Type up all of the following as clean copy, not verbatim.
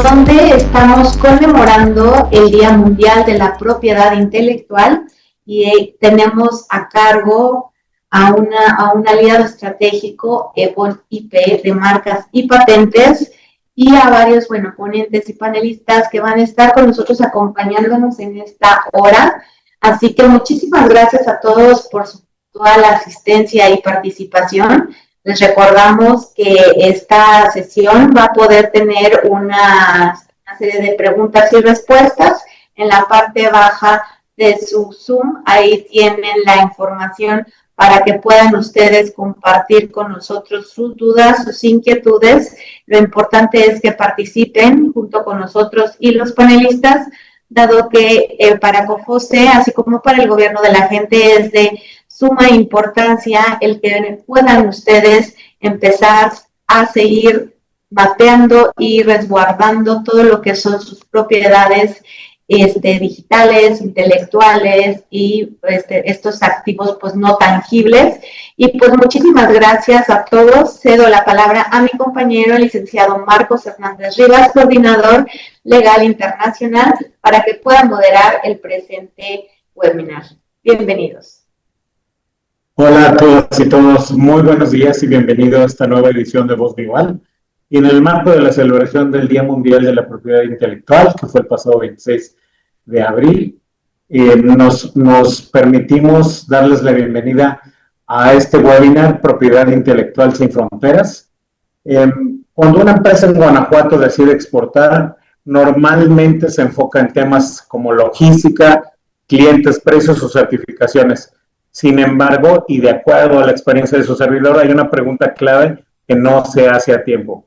donde estamos conmemorando el Día Mundial de la Propiedad Intelectual y tenemos a cargo a un aliado estratégico, Evon IP, de marcas y patentes, y a varios, ponentes y panelistas que van a estar con nosotros acompañándonos en esta hora. Así que muchísimas gracias a todos por toda la asistencia y participación. Les recordamos que esta sesión va a poder tener una serie de preguntas y respuestas. En la parte baja de su Zoom, ahí tienen la información para que puedan ustedes compartir con nosotros sus dudas, sus inquietudes. Lo importante es que participen junto con nosotros y los panelistas, dado que para COFOCE, así como para el gobierno de la gente, es de suma importancia el que puedan ustedes empezar a seguir mapeando y resguardando todo lo que son sus propiedades digitales, intelectuales y estos activos pues no tangibles. Y pues muchísimas gracias a todos. Cedo la palabra a mi compañero, el licenciado Marcos Hernández Rivas, coordinador legal internacional, para que pueda moderar el presente webinar. Bienvenidos. Hola a todas y todos, muy buenos días y bienvenidos a esta nueva edición de Voz Global. Y en el marco de la celebración del Día Mundial de la Propiedad Intelectual, que fue el pasado 26 de abril, nos permitimos darles la bienvenida a este webinar Propiedad Intelectual sin Fronteras. Cuando una empresa en Guanajuato decide exportar, normalmente se enfoca en temas como logística, clientes, precios o certificaciones. Sin embargo, y de acuerdo a la experiencia de su servidor, hay una pregunta clave que no se hace a tiempo.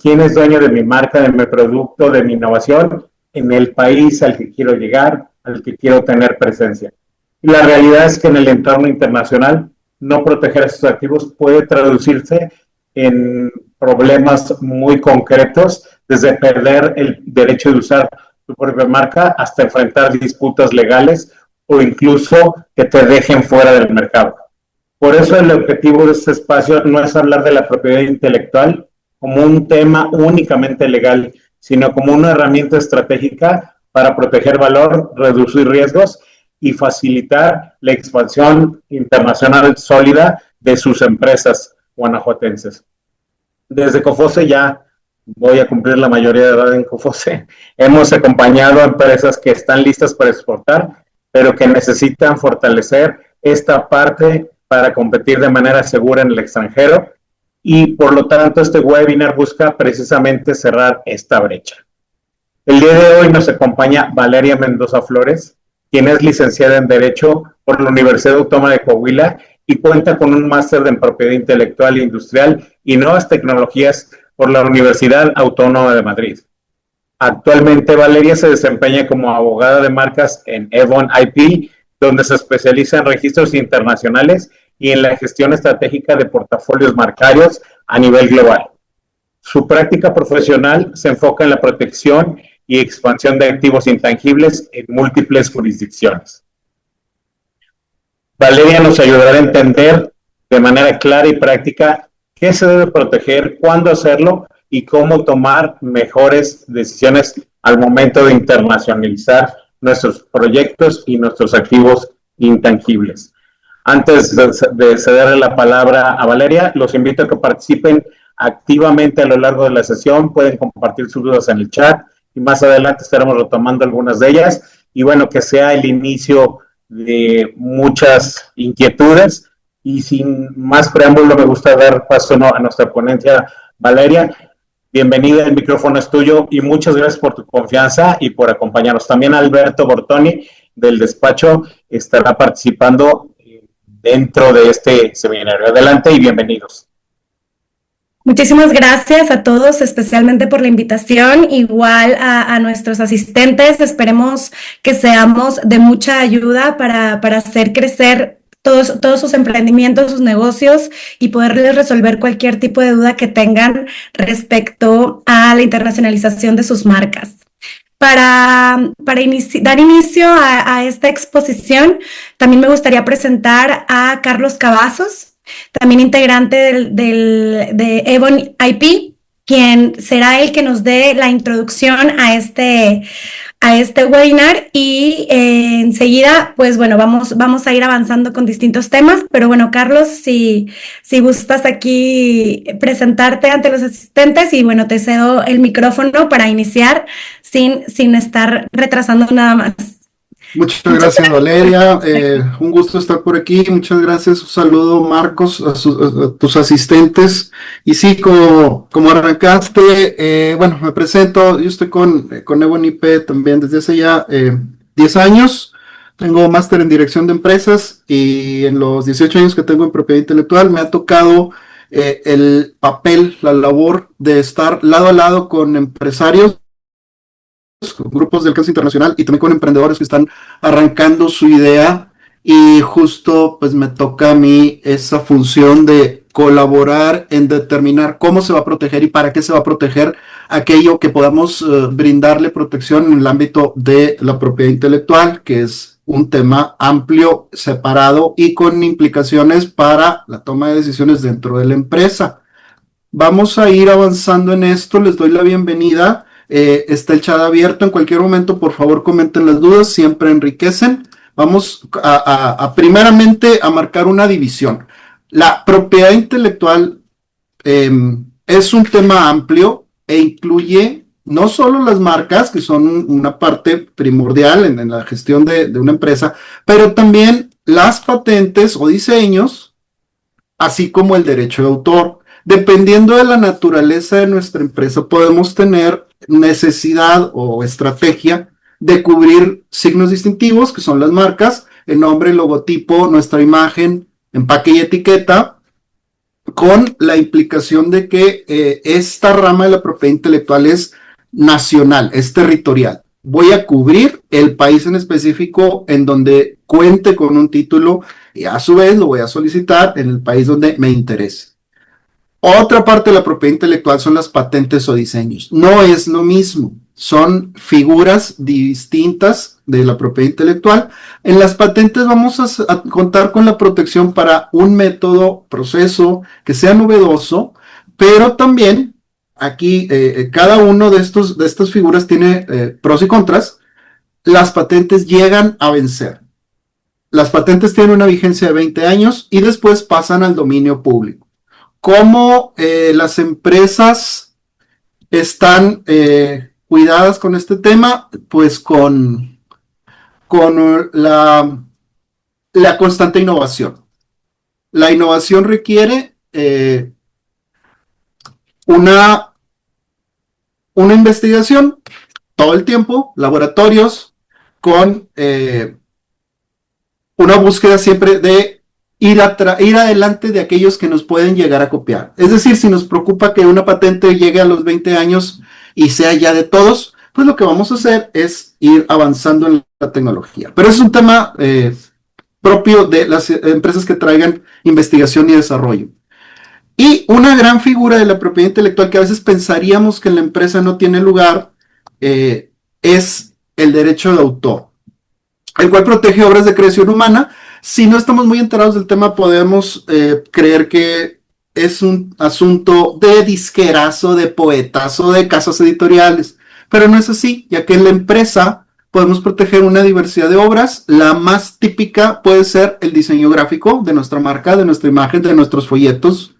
¿Quién es dueño de mi marca, de mi producto, de mi innovación en el país al que quiero llegar, al que quiero tener presencia? Y la realidad es que en el entorno internacional no proteger esos activos puede traducirse en problemas muy concretos, desde perder el derecho de usar tu propia marca hasta enfrentar disputas legales o incluso que te dejen fuera del mercado. Por eso el objetivo de este espacio no es hablar de la propiedad intelectual como un tema únicamente legal, sino como una herramienta estratégica para proteger valor, reducir riesgos y facilitar la expansión internacional sólida de sus empresas guanajuatenses. Desde COFOCE, ya voy a cumplir la mayoría de edad en COFOCE, hemos acompañado a empresas que están listas para exportar, pero que necesitan fortalecer esta parte para competir de manera segura en el extranjero, y por lo tanto este webinar busca precisamente cerrar esta brecha. El día de hoy nos acompaña Valeria Mendoza Flores, quien es licenciada en Derecho por la Universidad Autónoma de Coahuila y cuenta con un máster en Propiedad Intelectual e Industrial y Nuevas Tecnologías por la Universidad Autónoma de Madrid. Actualmente Valeria se desempeña como abogada de marcas en Evon IP, donde se especializa en registros internacionales y en la gestión estratégica de portafolios marcarios a nivel global. Su práctica profesional se enfoca en la protección y expansión de activos intangibles en múltiples jurisdicciones. Valeria nos ayudará a entender de manera clara y práctica qué se debe proteger, cuándo hacerlo y cómo tomar mejores decisiones al momento de internacionalizar nuestros proyectos y nuestros activos intangibles. Antes de cederle la palabra a Valeria, los invito a que participen activamente a lo largo de la sesión. Pueden compartir sus dudas en el chat y más adelante estaremos retomando algunas de ellas. Y bueno, que sea el inicio de muchas inquietudes. Y sin más preámbulo, me gusta dar paso a nuestra ponencia. Valeria, bienvenida, el micrófono es tuyo y muchas gracias por tu confianza y por acompañarnos. También Alberto Bortoni, del despacho, estará participando dentro de este seminario. Adelante y bienvenidos. Muchísimas gracias a todos, especialmente por la invitación, igual a nuestros asistentes. Esperemos que seamos de mucha ayuda para hacer crecer todos sus emprendimientos, sus negocios y poderles resolver cualquier tipo de duda que tengan respecto a la internacionalización de sus marcas. Para dar inicio a esta exposición, también me gustaría presentar a Carlos Cavazos, también integrante de Evon IP. quien será el que nos dé la introducción a este webinar y enseguida, pues bueno, vamos a ir avanzando con distintos temas, pero bueno, Carlos, si gustas aquí presentarte ante los asistentes y bueno, te cedo el micrófono para iniciar sin estar retrasando nada más. Muchas gracias, Valeria. Un gusto estar por aquí. Muchas gracias. Un saludo, Marcos, a tus asistentes. Y sí, como arrancaste, bueno, me presento. Yo estoy con Ebony P también desde hace ya 10 años. Tengo máster en dirección de empresas y en los 18 años que tengo en propiedad intelectual me ha tocado el papel, la labor de estar lado a lado con empresarios, con grupos de alcance internacional y también con emprendedores que están arrancando su idea, y justo pues me toca a mí esa función de colaborar en determinar cómo se va a proteger y para qué se va a proteger aquello que podamos brindarle protección en el ámbito de la propiedad intelectual, que es un tema amplio, separado y con implicaciones para la toma de decisiones dentro de la empresa. Vamos a ir avanzando en esto. Les doy la bienvenida. Está el chat abierto. En cualquier momento, por favor, comenten las dudas, siempre enriquecen. Vamos primeramente a marcar una división. La propiedad intelectual es un tema amplio e incluye no solo las marcas, que son una parte primordial en la gestión de una empresa, pero también las patentes o diseños, así como el derecho de autor. Dependiendo de la naturaleza de nuestra empresa, podemos tener necesidad o estrategia de cubrir signos distintivos, que son las marcas, el nombre, el logotipo, nuestra imagen, empaque y etiqueta, con la implicación de que esta rama de la propiedad intelectual es nacional, es territorial. Voy a cubrir el país en específico en donde cuente con un título y a su vez lo voy a solicitar en el país donde me interese. Otra parte de la propiedad intelectual son las patentes o diseños. No es lo mismo, son figuras distintas de la propiedad intelectual. En las patentes vamos a contar con la protección para un método, proceso que sea novedoso, pero también aquí cada uno de estas figuras tiene pros y contras. Las patentes llegan a vencer. Las patentes tienen una vigencia de 20 años y después pasan al dominio público. ¿Cómo las empresas están cuidadas con este tema? Pues con la constante innovación. La innovación requiere una investigación todo el tiempo, laboratorios, con una búsqueda siempre de ir adelante de aquellos que nos pueden llegar a copiar. Es decir, si nos preocupa que una patente llegue a los 20 años y sea ya de todos, pues lo que vamos a hacer es ir avanzando en la tecnología. Pero es un tema propio de las empresas que traigan investigación y desarrollo. Y una gran figura de la propiedad intelectual que a veces pensaríamos que en la empresa no tiene lugar es el derecho de autor, el cual protege obras de creación humana. Si no estamos muy enterados del tema, podemos creer que es un asunto de disquerazo, de poetazo, de casas editoriales, pero no es así, ya que en la empresa podemos proteger una diversidad de obras. La más típica puede ser el diseño gráfico de nuestra marca, de nuestra imagen, de nuestros folletos.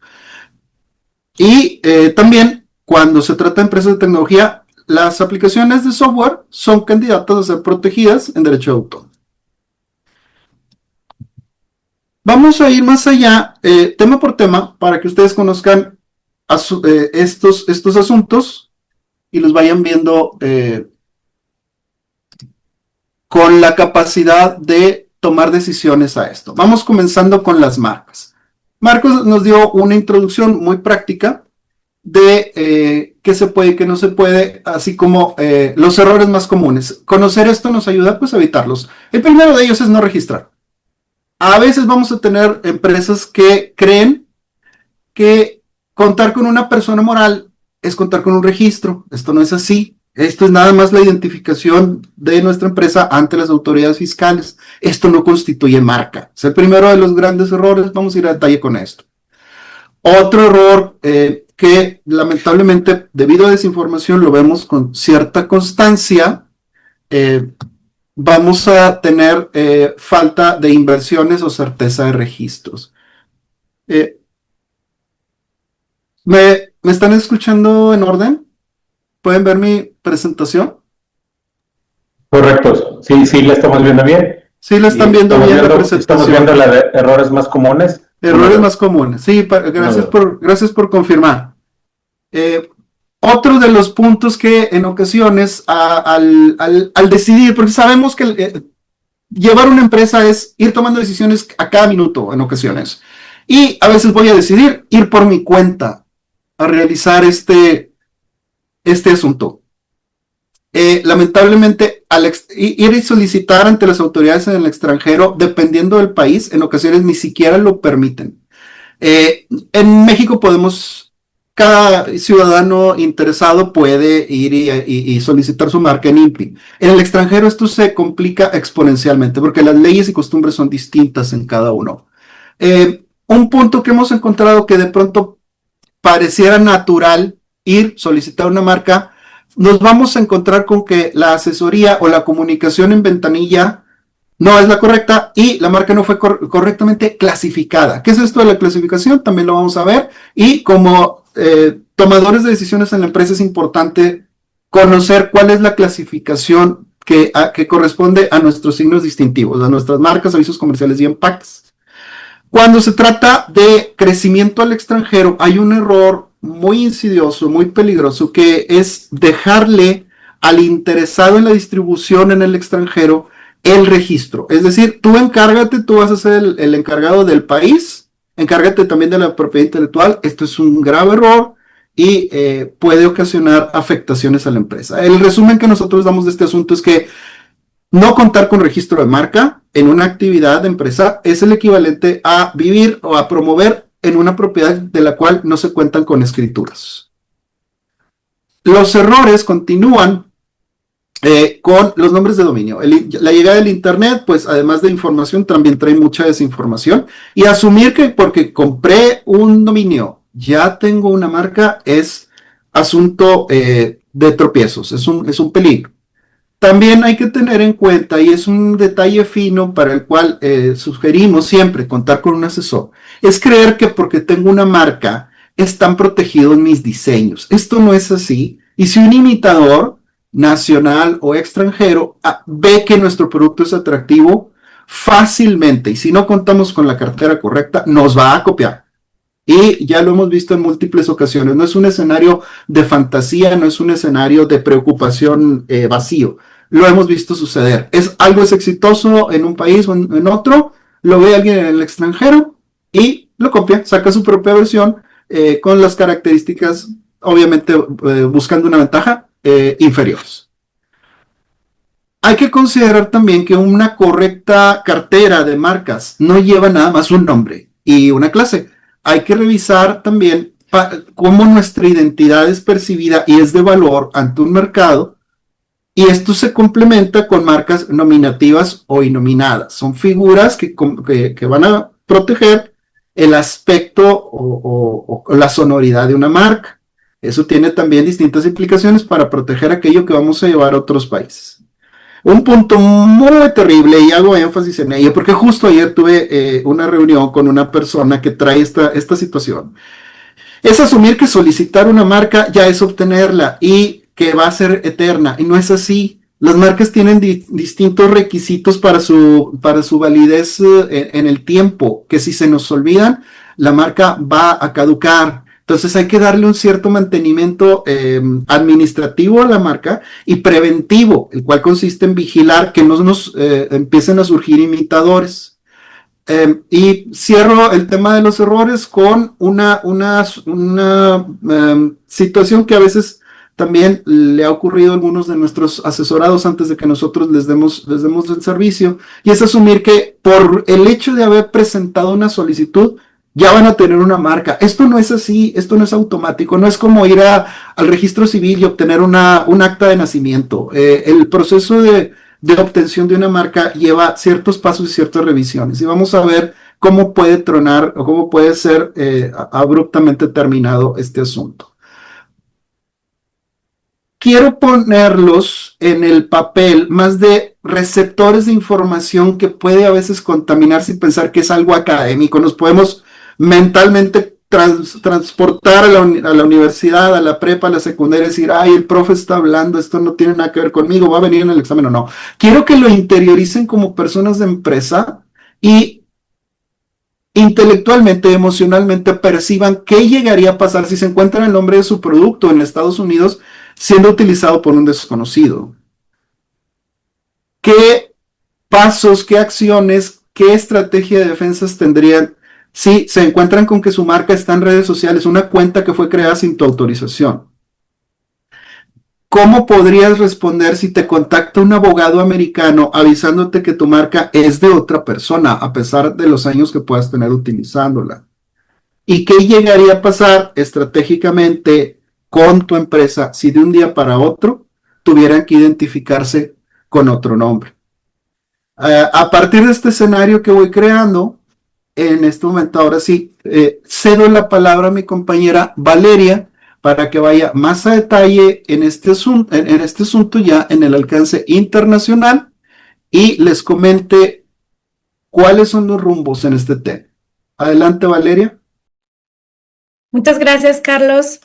Y también, cuando se trata de empresas de tecnología, las aplicaciones de software son candidatas a ser protegidas en derecho de autor. Vamos a ir más allá, tema por tema, para que ustedes conozcan estos asuntos y los vayan viendo con la capacidad de tomar decisiones a esto. Vamos comenzando con las marcas. Marcos nos dio una introducción muy práctica de qué se puede y qué no se puede, así como los errores más comunes. Conocer esto nos ayuda pues a evitarlos. El primero de ellos es no registrar. A veces vamos a tener empresas que creen que contar con una persona moral es contar con un registro. Esto no es así. Esto es nada más la identificación de nuestra empresa ante las autoridades fiscales. Esto no constituye marca. Es el primero de los grandes errores. Vamos a ir a detalle con esto. Otro error que que lamentablemente, debido a desinformación, lo vemos con cierta constancia, vamos a tener falta de inversiones o certeza de registros. ¿Me están escuchando en orden? ¿Pueden ver mi presentación? Correcto, sí, la estamos viendo bien. Sí, la están viendo bien la presentación. Estamos viendo los errores más comunes. Errores más comunes, sí, gracias por confirmar. Otro de los puntos que en ocasiones al decidir, porque sabemos que llevar una empresa es ir tomando decisiones a cada minuto en ocasiones, y a veces voy a decidir ir por mi cuenta a realizar este asunto. Lamentablemente, ir y solicitar ante las autoridades en el extranjero, dependiendo del país, en ocasiones ni siquiera lo permiten. En México cada ciudadano interesado puede ir y solicitar su marca en INPI. En el extranjero esto se complica exponencialmente porque las leyes y costumbres son distintas en cada uno. Un punto que hemos encontrado que de pronto pareciera natural solicitar una marca, nos vamos a encontrar con que la asesoría o la comunicación en ventanilla no es la correcta y la marca no fue correctamente clasificada. ¿Qué es esto de la clasificación? También lo vamos a ver. Y como tomadores de decisiones en la empresa es importante conocer cuál es la clasificación que corresponde a nuestros signos distintivos, a nuestras marcas, avisos comerciales y empaques. Cuando se trata de crecimiento al extranjero, hay un error muy insidioso, muy peligroso, que es dejarle al interesado en la distribución en el extranjero el registro. Es decir, tú vas a ser el encargado del país, encárgate también de la propiedad intelectual. Esto es un grave error y puede ocasionar afectaciones a la empresa. El resumen que nosotros damos de este asunto es que no contar con registro de marca en una actividad de empresa es el equivalente a vivir o a promover en una propiedad de la cual no se cuentan con escrituras. Los errores continúan con los nombres de dominio. La llegada del Internet, pues además de información, también trae mucha desinformación. Y asumir que porque compré un dominio, ya tengo una marca, es asunto de tropiezos, es un peligro. También hay que tener en cuenta, y es un detalle fino para el cual sugerimos siempre contar con un asesor, es creer que porque tengo una marca están protegidos mis diseños. Esto no es así. Y si un imitador nacional o extranjero ve que nuestro producto es atractivo, fácilmente, y si no contamos con la cartera correcta, nos va a copiar. Y ya lo hemos visto en múltiples ocasiones. No es un escenario de fantasía, no es un escenario de preocupación vacío. Lo hemos visto suceder. Algo es exitoso en un país o en otro, lo ve alguien en el extranjero y lo copia, saca su propia versión con las características, obviamente buscando una ventaja inferiores. Hay que considerar también que una correcta cartera de marcas no lleva nada más un nombre y una clase. Hay que revisar también cómo nuestra identidad es percibida y es de valor ante un mercado, y esto se complementa con marcas nominativas o innominadas. Son figuras que van a proteger el aspecto o la sonoridad de una marca. Eso tiene también distintas implicaciones para proteger aquello que vamos a llevar a otros países. Un punto muy terrible, y hago énfasis en ello, porque justo ayer tuve una reunión con una persona que trae esta situación, es asumir que solicitar una marca ya es obtenerla y que va a ser eterna, y no es así. Las marcas tienen distintos requisitos para su validez en el tiempo, que si se nos olvidan, la marca va a caducar. Entonces hay que darle un cierto mantenimiento administrativo a la marca y preventivo, el cual consiste en vigilar que no nos empiecen a surgir imitadores. Y cierro el tema de los errores con una situación que a veces también le ha ocurrido a algunos de nuestros asesorados antes de que nosotros les demos el servicio, y es asumir que por el hecho de haber presentado una solicitud ya van a tener una marca. Esto no es así, esto no es automático, no es como ir al registro civil y obtener un acta de nacimiento. El proceso de obtención de una marca lleva ciertos pasos y ciertas revisiones, y vamos a ver cómo puede tronar o cómo puede ser abruptamente terminado este asunto. Quiero ponerlos en el papel más de receptores de información que puede a veces contaminarse y pensar que es algo académico. Nos podemos mentalmente transportar a la universidad, a la prepa, a la secundaria, y decir, ay, el profe está hablando, esto no tiene nada que ver conmigo, va a venir en el examen o no. Quiero que lo interioricen como personas de empresa y intelectualmente, emocionalmente perciban qué llegaría a pasar si se encuentran el nombre de su producto en Estados Unidos siendo utilizado por un desconocido. ¿Qué pasos, qué acciones, qué estrategia de defensas tendrían si se encuentran con que su marca está en redes sociales, una cuenta que fue creada sin tu autorización? ¿Cómo podrías responder si te contacta un abogado americano avisándote que tu marca es de otra persona, a pesar de los años que puedas tener utilizándola? ¿Y qué llegaría a pasar estratégicamente con tu empresa si de un día para otro tuvieran que identificarse con otro nombre? A partir de este escenario que voy creando, en este momento, ahora sí, cedo la palabra a mi compañera Valeria para que vaya más a detalle en este asunto ya en el alcance internacional y les comente cuáles son los rumbos en este tema. Adelante, Valeria. Muchas gracias, Carlos.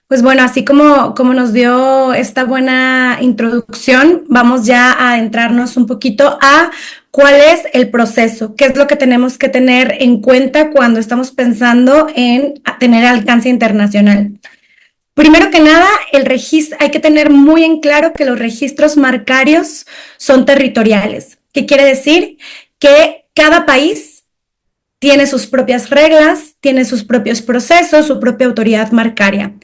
Pues bueno, así como nos dio esta buena introducción, vamos ya a adentrarnos un poquito a cuál es el proceso, qué es lo que tenemos que tener en cuenta cuando estamos pensando en tener alcance internacional. Primero que nada, hay que tener muy en claro que los registros marcarios son territoriales. ¿Qué quiere decir? Que cada país tiene sus propias reglas, tiene sus propios procesos, su propia autoridad marcaria.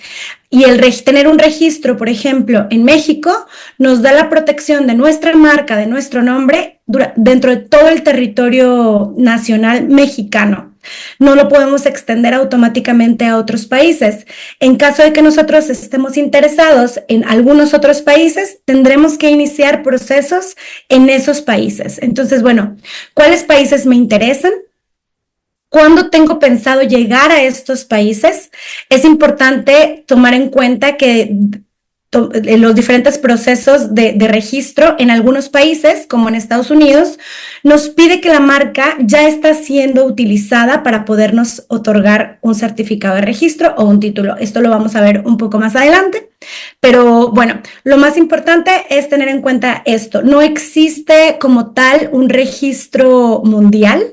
Y tener un registro, por ejemplo, en México, nos da la protección de nuestra marca, de nuestro nombre, dentro de todo el territorio nacional mexicano. No lo podemos extender automáticamente a otros países. En caso de que nosotros estemos interesados en algunos otros países, tendremos que iniciar procesos en esos países. Entonces, bueno, ¿cuáles países me interesan? ¿Cuándo tengo pensado llegar a estos países? Es importante tomar en cuenta que los diferentes procesos de registro en algunos países, como en Estados Unidos, nos pide que la marca ya está siendo utilizada para podernos otorgar un certificado de registro o un título. Esto lo vamos a ver un poco más adelante. Pero bueno, lo más importante es tener en cuenta esto. No existe como tal un registro mundial,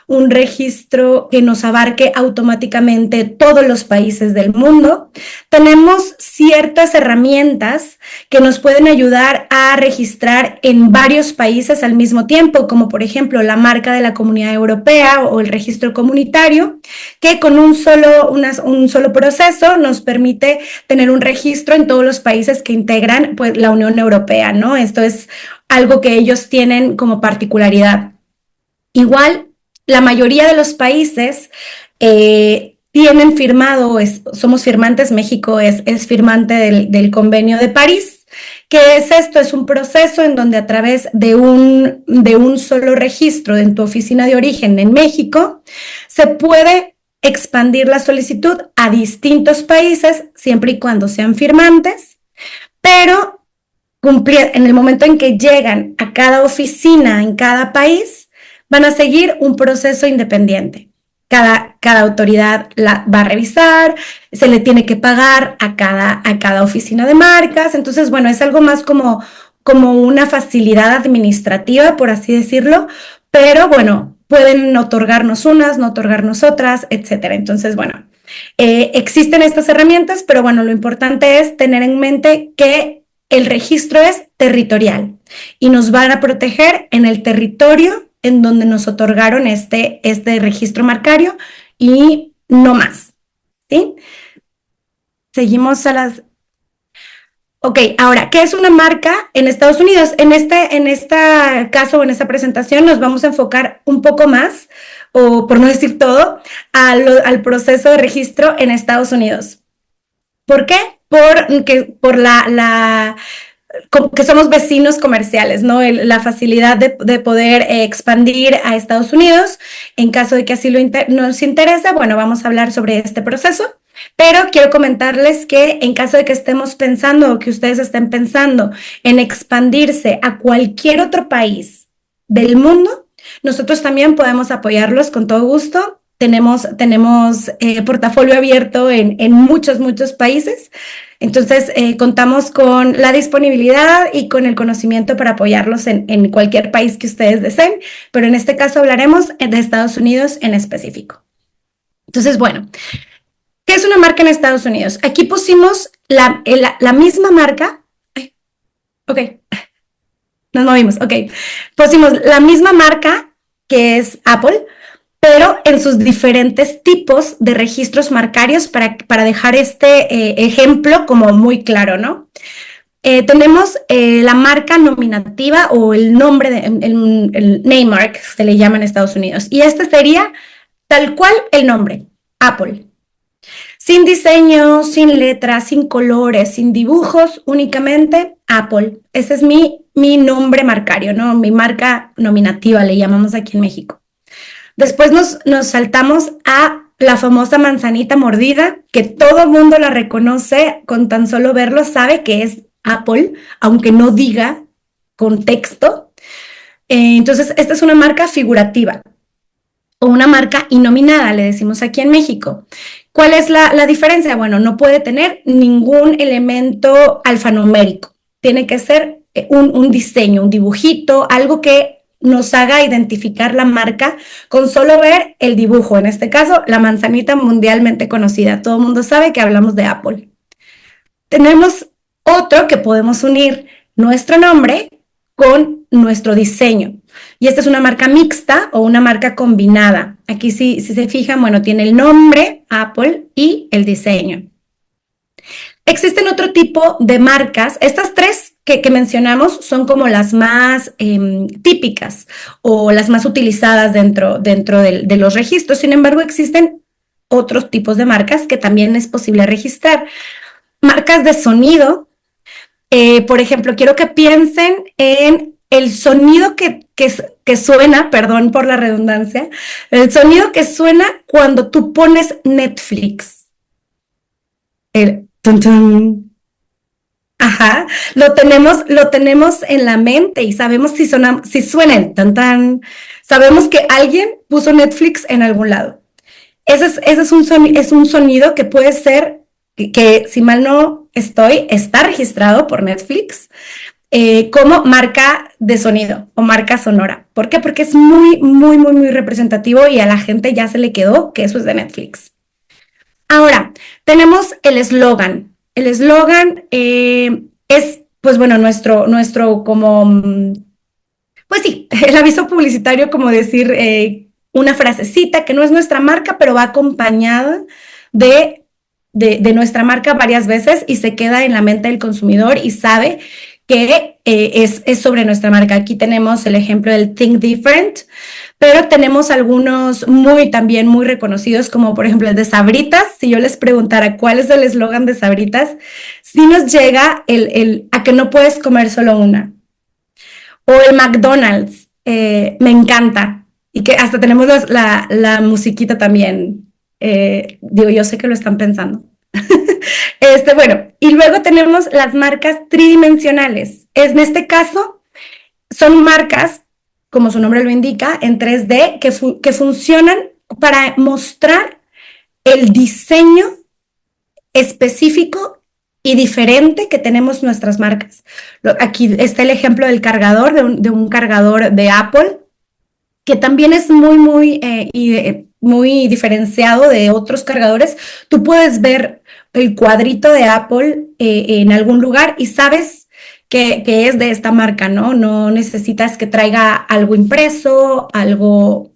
un registro que nos abarque automáticamente todos los países del mundo. Tenemos ciertas herramientas que nos pueden ayudar a registrar en varios países al mismo tiempo, como por ejemplo la marca de la Comunidad Europea o el registro comunitario, que con un solo proceso nos permite tener un registro en todos los países que integran pues, la Unión Europea, ¿no? Esto es algo que ellos tienen como particularidad. Igual, la mayoría de los países tienen firmado, somos firmantes, México es firmante del Convenio de París. ¿Qué es esto? Es un proceso en donde a través de un solo registro en tu oficina de origen en México, se puede expandir la solicitud a distintos países, siempre y cuando sean firmantes, pero en el momento en que llegan a cada oficina en cada país, van a seguir un proceso independiente. Cada autoridad la va a revisar, se le tiene que pagar a cada oficina de marcas. Entonces, bueno, es algo más como una facilidad administrativa, por así decirlo, pero bueno, pueden otorgarnos unas, no otorgarnos otras, etcétera. Entonces, bueno, existen estas herramientas, pero bueno, lo importante es tener en mente que el registro es territorial y nos van a proteger en el territorio en donde nos otorgaron este registro marcario y no más, ¿sí? Seguimos a las... Ok, ahora, ¿qué es una marca en Estados Unidos? En este caso o en esta presentación nos vamos a enfocar un poco más, o por no decir todo, al proceso de registro en Estados Unidos. ¿Por qué? Por que somos vecinos comerciales, ¿no? La facilidad de poder expandir a Estados Unidos. En caso de que así nos interese, bueno, vamos a hablar sobre este proceso. Pero quiero comentarles que en caso de que estemos pensando o que ustedes estén pensando en expandirse a cualquier otro país del mundo, nosotros también podemos apoyarlos con todo gusto. Tenemos portafolio abierto en muchos países. Entonces, contamos con la disponibilidad y con el conocimiento para apoyarlos en cualquier país que ustedes deseen, pero en este caso hablaremos de Estados Unidos en específico. Entonces, bueno, ¿qué es una marca en Estados Unidos? Aquí pusimos la misma marca. Ok, nos movimos, ok. Pusimos la misma marca que es Apple, pero en sus diferentes tipos de registros marcarios para dejar este ejemplo como muy claro, ¿no? Tenemos la marca nominativa o el nombre, el name mark, se le llama en Estados Unidos, y este sería tal cual el nombre, Apple. Sin diseño, sin letras, sin colores, sin dibujos, únicamente Apple. Ese es mi nombre marcario, ¿no? Mi marca nominativa, le llamamos aquí en México. Después nos saltamos a la famosa manzanita mordida, que todo mundo la reconoce con tan solo verlo, sabe que es Apple, aunque no diga con texto. Entonces, esta es una marca figurativa o una marca innominada, le decimos aquí en México. ¿Cuál es la diferencia? Bueno, no puede tener ningún elemento alfanumérico. Tiene que ser un diseño, un dibujito, algo que nos haga identificar la marca con solo ver el dibujo. En este caso, la manzanita mundialmente conocida. Todo el mundo sabe que hablamos de Apple. Tenemos otro que podemos unir nuestro nombre con nuestro diseño. Y esta es una marca mixta o una marca combinada. Aquí si se fijan, bueno, tiene el nombre, Apple, y el diseño. Existen otro tipo de marcas. Estas tres que mencionamos son como las más típicas o las más utilizadas dentro de los registros. Sin embargo, existen otros tipos de marcas que también es posible registrar. Marcas de sonido. Por ejemplo, quiero que piensen en el sonido que suena, perdón por la redundancia, el sonido que suena cuando tú pones Netflix. El tun tun. Ajá, lo tenemos en la mente y sabemos si suena el tan tan. Sabemos que alguien puso Netflix en algún lado. Ese es un sonido que puede ser, que si mal no estoy, está registrado por Netflix como marca de sonido o marca sonora. ¿Por qué? Porque es muy representativo y a la gente ya se le quedó que eso es de Netflix. Ahora, tenemos el eslogan. El eslogan es, pues bueno, nuestro como, pues sí, el aviso publicitario, como decir una frasecita que no es nuestra marca, pero va acompañada de nuestra marca varias veces y se queda en la mente del consumidor y sabe que es sobre nuestra marca. Aquí tenemos el ejemplo del Think Different, pero tenemos algunos también muy reconocidos, como por ejemplo el de Sabritas. Si yo les preguntara cuál es el eslogan de Sabritas, sí nos llega a que no puedes comer solo una. O el McDonald's, me encanta. Y que hasta tenemos la musiquita también. Digo, yo sé que lo están pensando. Bueno, y luego tenemos las marcas tridimensionales. En este caso, son marcas, como su nombre lo indica, en 3D, que funcionan para mostrar el diseño específico y diferente que tenemos nuestras marcas. Aquí está el ejemplo del cargador, de un cargador de Apple, que también es muy diferenciado de otros cargadores. Tú puedes ver el cuadrito de Apple en algún lugar y sabes que es de esta marca, ¿no? No necesitas que traiga algo impreso, algo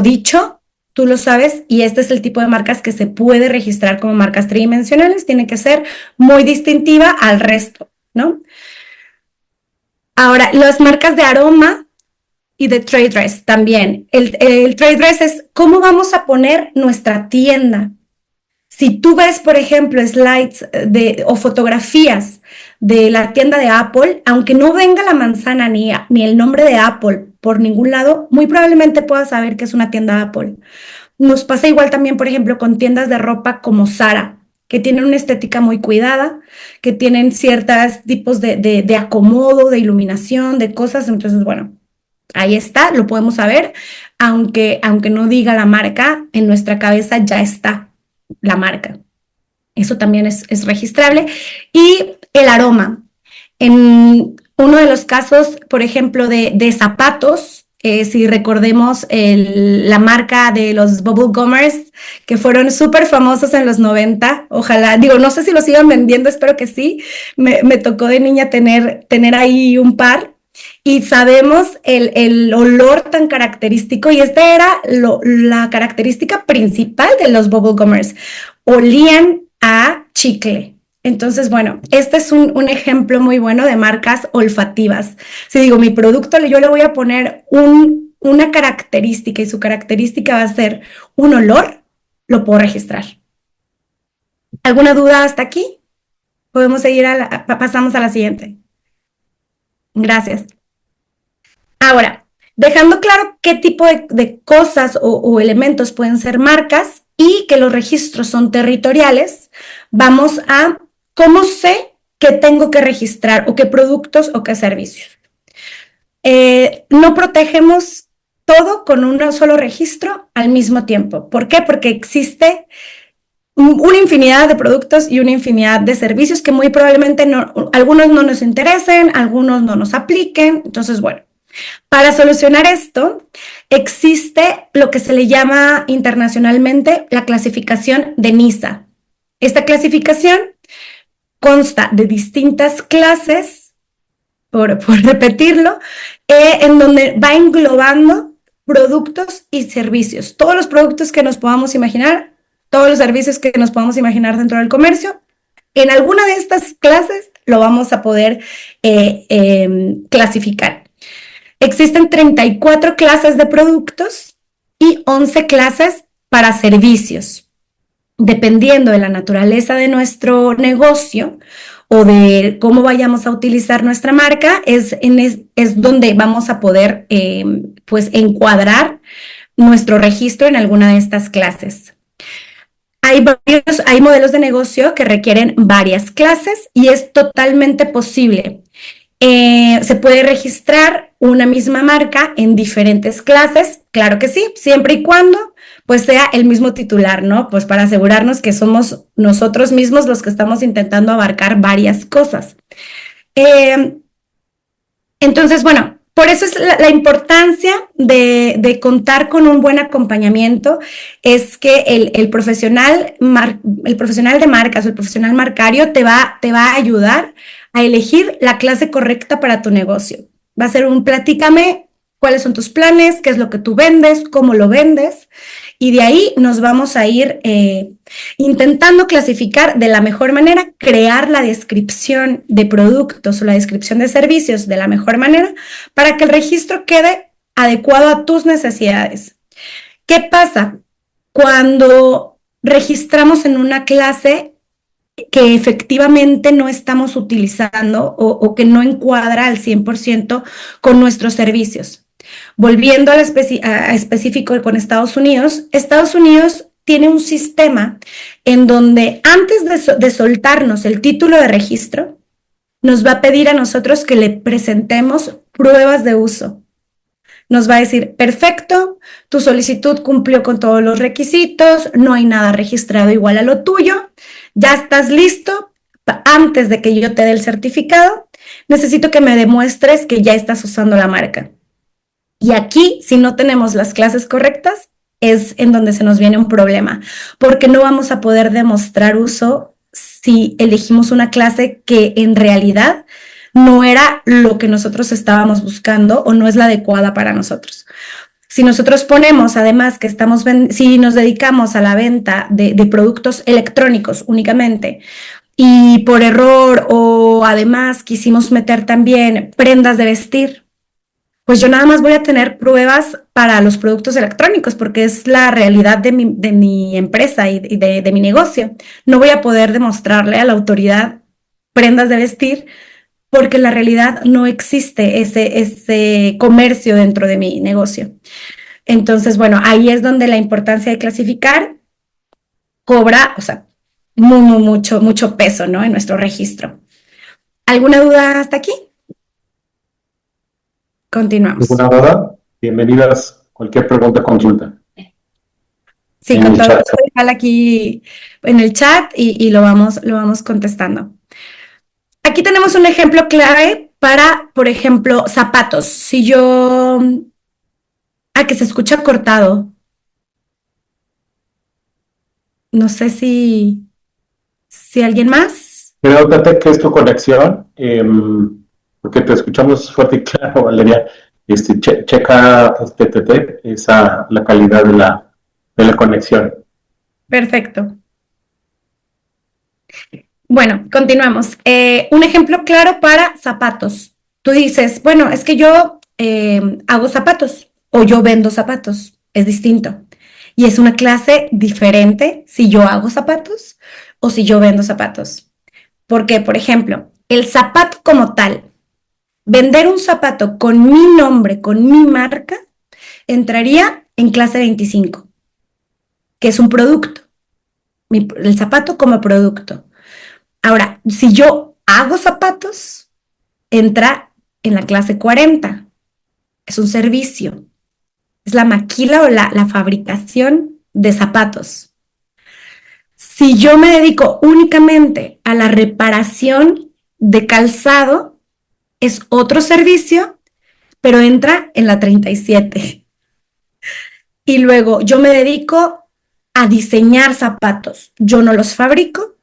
dicho, tú lo sabes, y este es el tipo de marcas que se puede registrar como marcas tridimensionales. Tiene que ser muy distintiva al resto, ¿no? Ahora, las marcas de aroma y de trade dress también. El trade dress es cómo vamos a poner nuestra tienda. Si tú ves, por ejemplo, slides o fotografías de la tienda de Apple, aunque no venga la manzana ni el nombre de Apple por ningún lado, muy probablemente puedas saber que es una tienda Apple. Nos pasa igual también, por ejemplo, con tiendas de ropa como Zara, que tienen una estética muy cuidada, que tienen ciertos tipos de acomodo, de iluminación, de cosas. Entonces, bueno, ahí está, lo podemos saber, aunque no diga la marca, en nuestra cabeza ya está la marca. Eso también es registrable. Y el aroma. En uno de los casos, por ejemplo, de zapatos, si recordemos la marca de los Bubble Gummers, que fueron súper famosos en los 90, ojalá, digo, no sé si los sigan vendiendo, espero que sí, me tocó de niña tener ahí un par, y sabemos el olor tan característico, y esta era la característica principal de los Bubble Gummers, olían a chicle. Entonces, bueno, este es un ejemplo muy bueno de marcas olfativas. Si digo, mi producto, yo le voy a poner una característica y su característica va a ser un olor, lo puedo registrar. ¿Alguna duda hasta aquí? Podemos seguir, pasamos a la siguiente. Gracias. Ahora, dejando claro qué tipo de cosas o elementos pueden ser marcas y que los registros son territoriales, vamos a cómo sé qué tengo que registrar o qué productos o qué servicios. No protegemos todo con un solo registro al mismo tiempo. ¿Por qué? Porque existe una infinidad de productos y una infinidad de servicios que muy probablemente algunos no nos interesen, algunos no nos apliquen. Entonces, bueno, para solucionar esto, existe lo que se le llama internacionalmente la clasificación de NISA. Esta clasificación consta de distintas clases, por repetirlo, en donde va englobando productos y servicios. Todos los productos que nos podamos imaginar, todos los servicios que nos podamos imaginar dentro del comercio, en alguna de estas clases lo vamos a poder clasificar. Existen 34 clases de productos y 11 clases para servicios. Dependiendo de la naturaleza de nuestro negocio o de cómo vayamos a utilizar nuestra marca, es donde vamos a poder pues encuadrar nuestro registro en alguna de estas clases. Hay modelos de negocio que requieren varias clases y es totalmente posible. Se puede registrar una misma marca en diferentes clases, claro que sí, siempre y cuando pues sea el mismo titular, ¿no? Pues para asegurarnos que somos nosotros mismos los que estamos intentando abarcar varias cosas. Entonces, bueno, por eso es la importancia de contar con un buen acompañamiento, es que el profesional de marcas o el profesional marcario te va a ayudar a elegir la clase correcta para tu negocio. Va a ser platícame cuáles son tus planes, qué es lo que tú vendes, cómo lo vendes, y de ahí nos vamos a ir intentando clasificar de la mejor manera, crear la descripción de productos o la descripción de servicios de la mejor manera para que el registro quede adecuado a tus necesidades. ¿Qué pasa cuando registramos en una clase que efectivamente no estamos utilizando o que no encuadra al 100% con nuestros servicios? Volviendo a específico con Estados Unidos tiene un sistema en donde antes de soltarnos el título de registro, nos va a pedir a nosotros que le presentemos pruebas de uso. Nos va a decir, perfecto, tu solicitud cumplió con todos los requisitos, no hay nada registrado igual a lo tuyo, ya estás listo, antes de que yo te dé el certificado, necesito que me demuestres que ya estás usando la marca. Y aquí, si no tenemos las clases correctas, es en donde se nos viene un problema, porque no vamos a poder demostrar uso si elegimos una clase que en realidad no era lo que nosotros estábamos buscando o no es la adecuada para nosotros. Si nosotros ponemos, además, que si nos dedicamos a la venta de productos electrónicos únicamente y por error o además quisimos meter también prendas de vestir, pues yo nada más voy a tener pruebas para los productos electrónicos porque es la realidad de mi empresa y de mi negocio. No voy a poder demostrarle a la autoridad prendas de vestir, porque en la realidad no existe ese comercio dentro de mi negocio. Entonces, bueno, ahí es donde la importancia de clasificar cobra, o sea, mucho peso, ¿no? En nuestro registro. ¿Alguna duda hasta aquí? Continuamos. ¿Alguna duda? Bienvenidas. Cualquier pregunta, consulta. Sí, con todo gusto, igual aquí en el chat y lo vamos contestando. Aquí tenemos un ejemplo clave para, por ejemplo, zapatos. Si yo... que se escucha cortado. No sé si alguien más. Creo, Tate, que es tu conexión, porque te escuchamos fuerte y claro, Valeria. Checa la calidad de la conexión. Perfecto. Bueno, continuamos. Un ejemplo claro para zapatos. Tú dices, bueno, es que yo hago zapatos o yo vendo zapatos. Es distinto. Y es una clase diferente si yo hago zapatos o si yo vendo zapatos. Porque, por ejemplo, el zapato como tal, vender un zapato con mi nombre, con mi marca, entraría en clase 25, que es un producto. El zapato como producto. Ahora, si yo hago zapatos, entra en la clase 40. Es un servicio. Es la maquila o la fabricación de zapatos. Si yo me dedico únicamente a la reparación de calzado, es otro servicio, pero entra en la 37. Y luego yo me dedico a diseñar zapatos. Yo no los fabrico,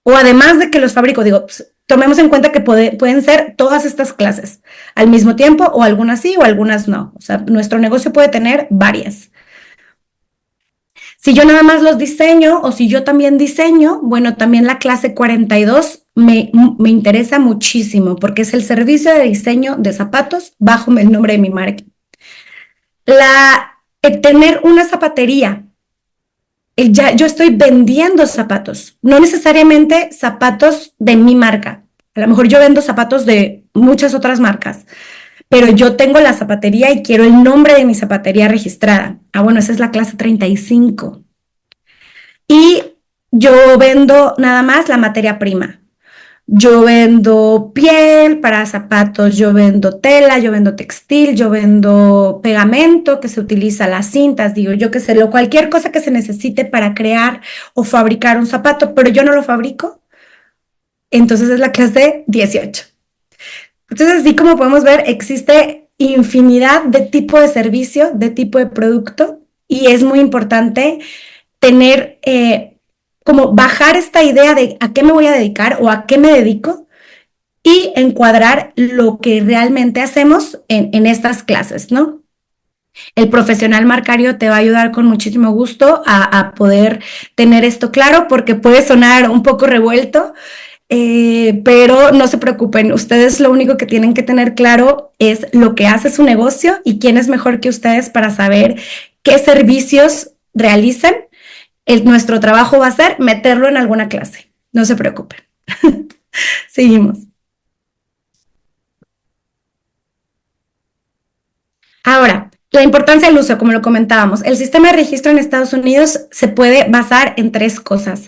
o además de que los fabrico, digo, pues, tomemos en cuenta que pueden ser todas estas clases al mismo tiempo, o algunas sí o algunas no. O sea, nuestro negocio puede tener varias. Si yo nada más los diseño o si yo también diseño, bueno, también la clase 42 me interesa muchísimo porque es el servicio de diseño de zapatos bajo el nombre de mi marca. Tener una zapatería, yo estoy vendiendo zapatos, no necesariamente zapatos de mi marca. A lo mejor yo vendo zapatos de muchas otras marcas, pero yo tengo la zapatería y quiero el nombre de mi zapatería registrada. Bueno, esa es la clase 35. Y yo vendo nada más la materia prima. Yo vendo piel para zapatos, yo vendo tela, yo vendo textil, yo vendo pegamento que se utiliza, las cintas, digo, yo qué sé, cualquier cosa que se necesite para crear o fabricar un zapato, pero yo no lo fabrico. Entonces es la clase 18. Entonces, así como podemos ver, existe infinidad de tipo de servicio, de tipo de producto, y es muy importante tener, como bajar esta idea de a qué me voy a dedicar o a qué me dedico y encuadrar lo que realmente hacemos en estas clases, ¿no? El profesional marcario te va a ayudar con muchísimo gusto a poder tener esto claro, porque puede sonar un poco revuelto, pero no se preocupen, ustedes lo único que tienen que tener claro es lo que hace su negocio y quién es mejor que ustedes para saber qué servicios realizan. Nuestro trabajo va a ser meterlo en alguna clase, no se preocupen. Seguimos. Ahora, la importancia del uso, como lo comentábamos, el sistema de registro en Estados Unidos se puede basar en 3 cosas.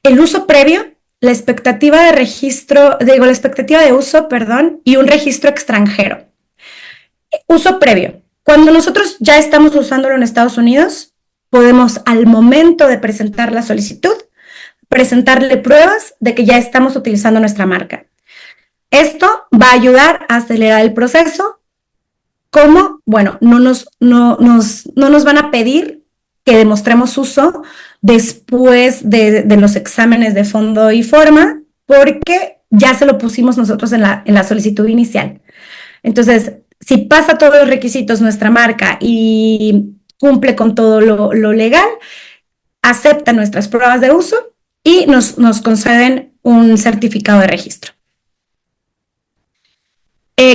El uso previo, la expectativa de registro, la expectativa de uso, y un registro extranjero. Uso previo. Cuando nosotros ya estamos usándolo en Estados Unidos, podemos al momento de presentar la solicitud, presentarle pruebas de que ya estamos utilizando nuestra marca. Esto va a ayudar a acelerar el proceso. ¿Cómo? Bueno, no nos van a pedir que demostremos uso después de los exámenes de fondo y forma, porque ya se lo pusimos nosotros en la solicitud inicial. Entonces, si pasa todos los requisitos nuestra marca y cumple con todo lo legal, acepta nuestras pruebas de uso y nos conceden un certificado de registro.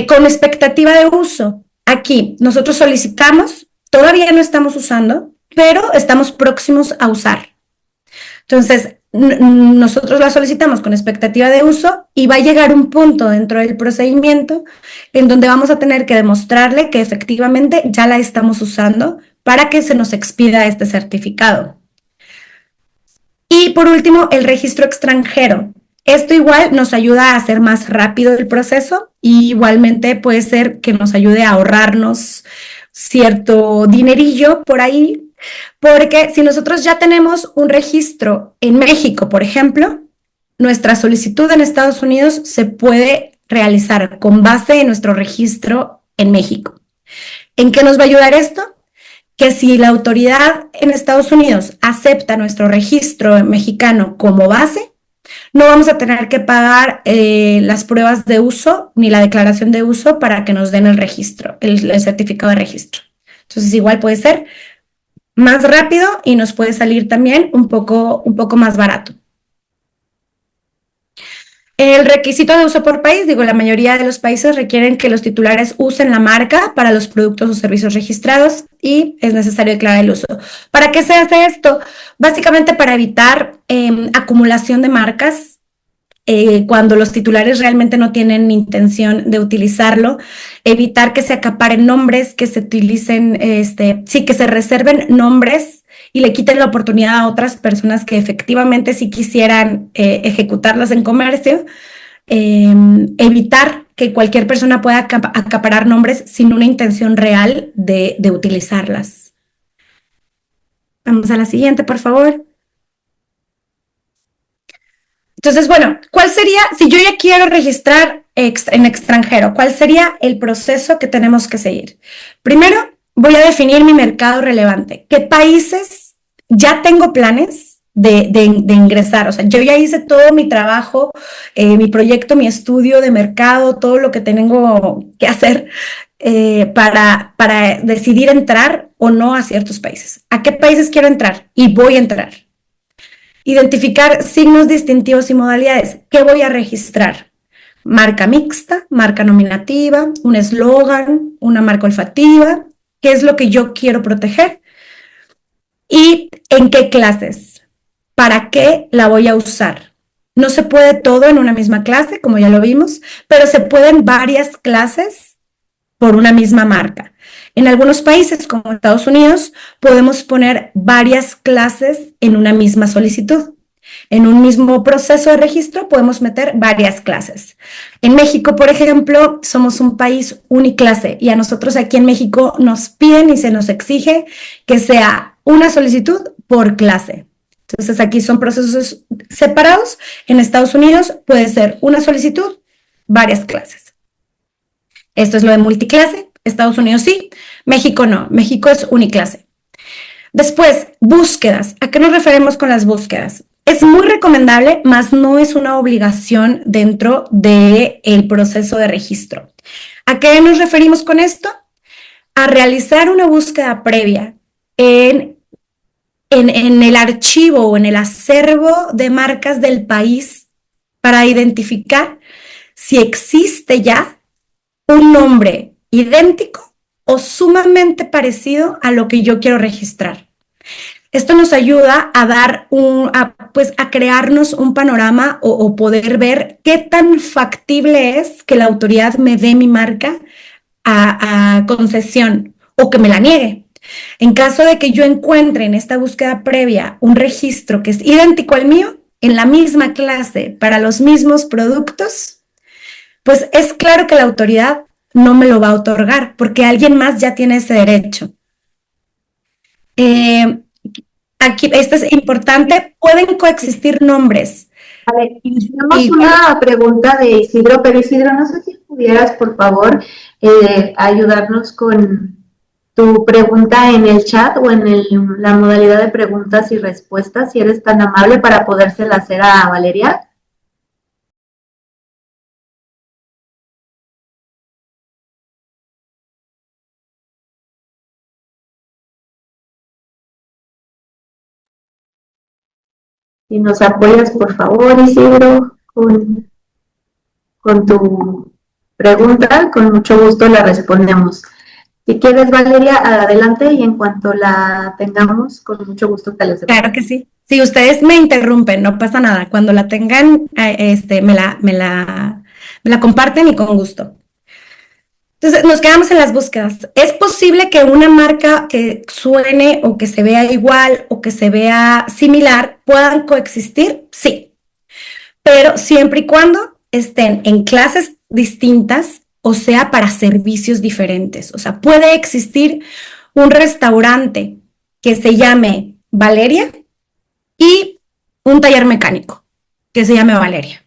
Con expectativa de uso, aquí nosotros solicitamos, todavía no estamos usando, pero estamos próximos a usar. Entonces, nosotros la solicitamos con expectativa de uso y va a llegar un punto dentro del procedimiento en donde vamos a tener que demostrarle que efectivamente ya la estamos usando para que se nos expida este certificado. Y por último, el registro extranjero. Esto igual nos ayuda a hacer más rápido el proceso y igualmente puede ser que nos ayude a ahorrarnos cierto dinerillo por ahí, porque si nosotros ya tenemos un registro en México, por ejemplo, nuestra solicitud en Estados Unidos se puede realizar con base en nuestro registro en México. ¿En qué nos va a ayudar esto? Que si la autoridad en Estados Unidos acepta nuestro registro mexicano como base, no vamos a tener que pagar las pruebas de uso ni la declaración de uso para que nos den el registro, el certificado de registro. Entonces igual puede ser más rápido y nos puede salir también un poco más barato. El requisito de uso por país, la mayoría de los países requieren que los titulares usen la marca para los productos o servicios registrados y es necesario declarar el uso. ¿Para qué se hace esto? Básicamente para evitar acumulación de marcas cuando los titulares realmente no tienen intención de utilizarlo, evitar que se acaparen nombres, que se utilicen, que se reserven nombres y le quiten la oportunidad a otras personas que efectivamente sí quisieran ejecutarlas en comercio, evitar que cualquier persona pueda acaparar nombres sin una intención real de utilizarlas. Vamos a la siguiente, por favor. Entonces, bueno, ¿cuál sería, si yo ya quiero registrar en extranjero, cuál sería el proceso que tenemos que seguir? Primero, voy a definir mi mercado relevante. ¿Qué países ya tengo planes de ingresar? O sea, yo ya hice todo mi trabajo, mi proyecto, mi estudio de mercado, todo lo que tengo que hacer para decidir entrar o no a ciertos países. ¿A qué países quiero entrar? Y voy a entrar. Identificar signos distintivos y modalidades. ¿Qué voy a registrar? Marca mixta, marca nominativa, un eslogan, una marca olfativa. ¿Qué es lo que yo quiero proteger? ¿Y en qué clases? ¿Para qué la voy a usar? No se puede todo en una misma clase, como ya lo vimos, pero se pueden varias clases por una misma marca. En algunos países, como Estados Unidos, podemos poner varias clases en una misma solicitud. En un mismo proceso de registro podemos meter varias clases. En México, por ejemplo, somos un país uniclase y a nosotros aquí en México nos piden y se nos exige que sea una solicitud por clase. Entonces aquí son procesos separados. En Estados Unidos puede ser una solicitud, varias clases. Esto es lo de multiclase. Estados Unidos sí, México no. México es uniclase. Después, búsquedas. ¿A qué nos referimos con las búsquedas? Es muy recomendable, mas no es una obligación dentro del proceso de registro. ¿A qué nos referimos con esto? A realizar una búsqueda previa en el archivo o en el acervo de marcas del país para identificar si existe ya un nombre idéntico o sumamente parecido a lo que yo quiero registrar. Esto nos ayuda a dar a crearnos un panorama o poder ver qué tan factible es que la autoridad me dé mi marca a concesión o que me la niegue. En caso de que yo encuentre en esta búsqueda previa un registro que es idéntico al mío, en la misma clase, para los mismos productos, pues es claro que la autoridad no me lo va a otorgar porque alguien más ya tiene ese derecho. Aquí, esto es importante, pueden coexistir nombres. A ver, tenemos una pregunta de Isidro, pero Isidro, no sé si pudieras, por favor, ayudarnos con tu pregunta en el chat o en la modalidad de preguntas y respuestas, si eres tan amable para podérsela hacer a Valeria. Si nos apoyas, por favor, Isidro, con tu pregunta, con mucho gusto la respondemos. Si quieres, Valeria, adelante y en cuanto la tengamos, con mucho gusto te les Claro que sí. Si ustedes me interrumpen, no pasa nada. Cuando la tengan, me la comparten y con gusto. Entonces, nos quedamos en las búsquedas. ¿Es posible que una marca que suene o que se vea igual o que se vea similar puedan coexistir? Sí, pero siempre y cuando estén en clases distintas, o sea, para servicios diferentes. O sea, puede existir un restaurante que se llame Valeria y un taller mecánico que se llame Valeria.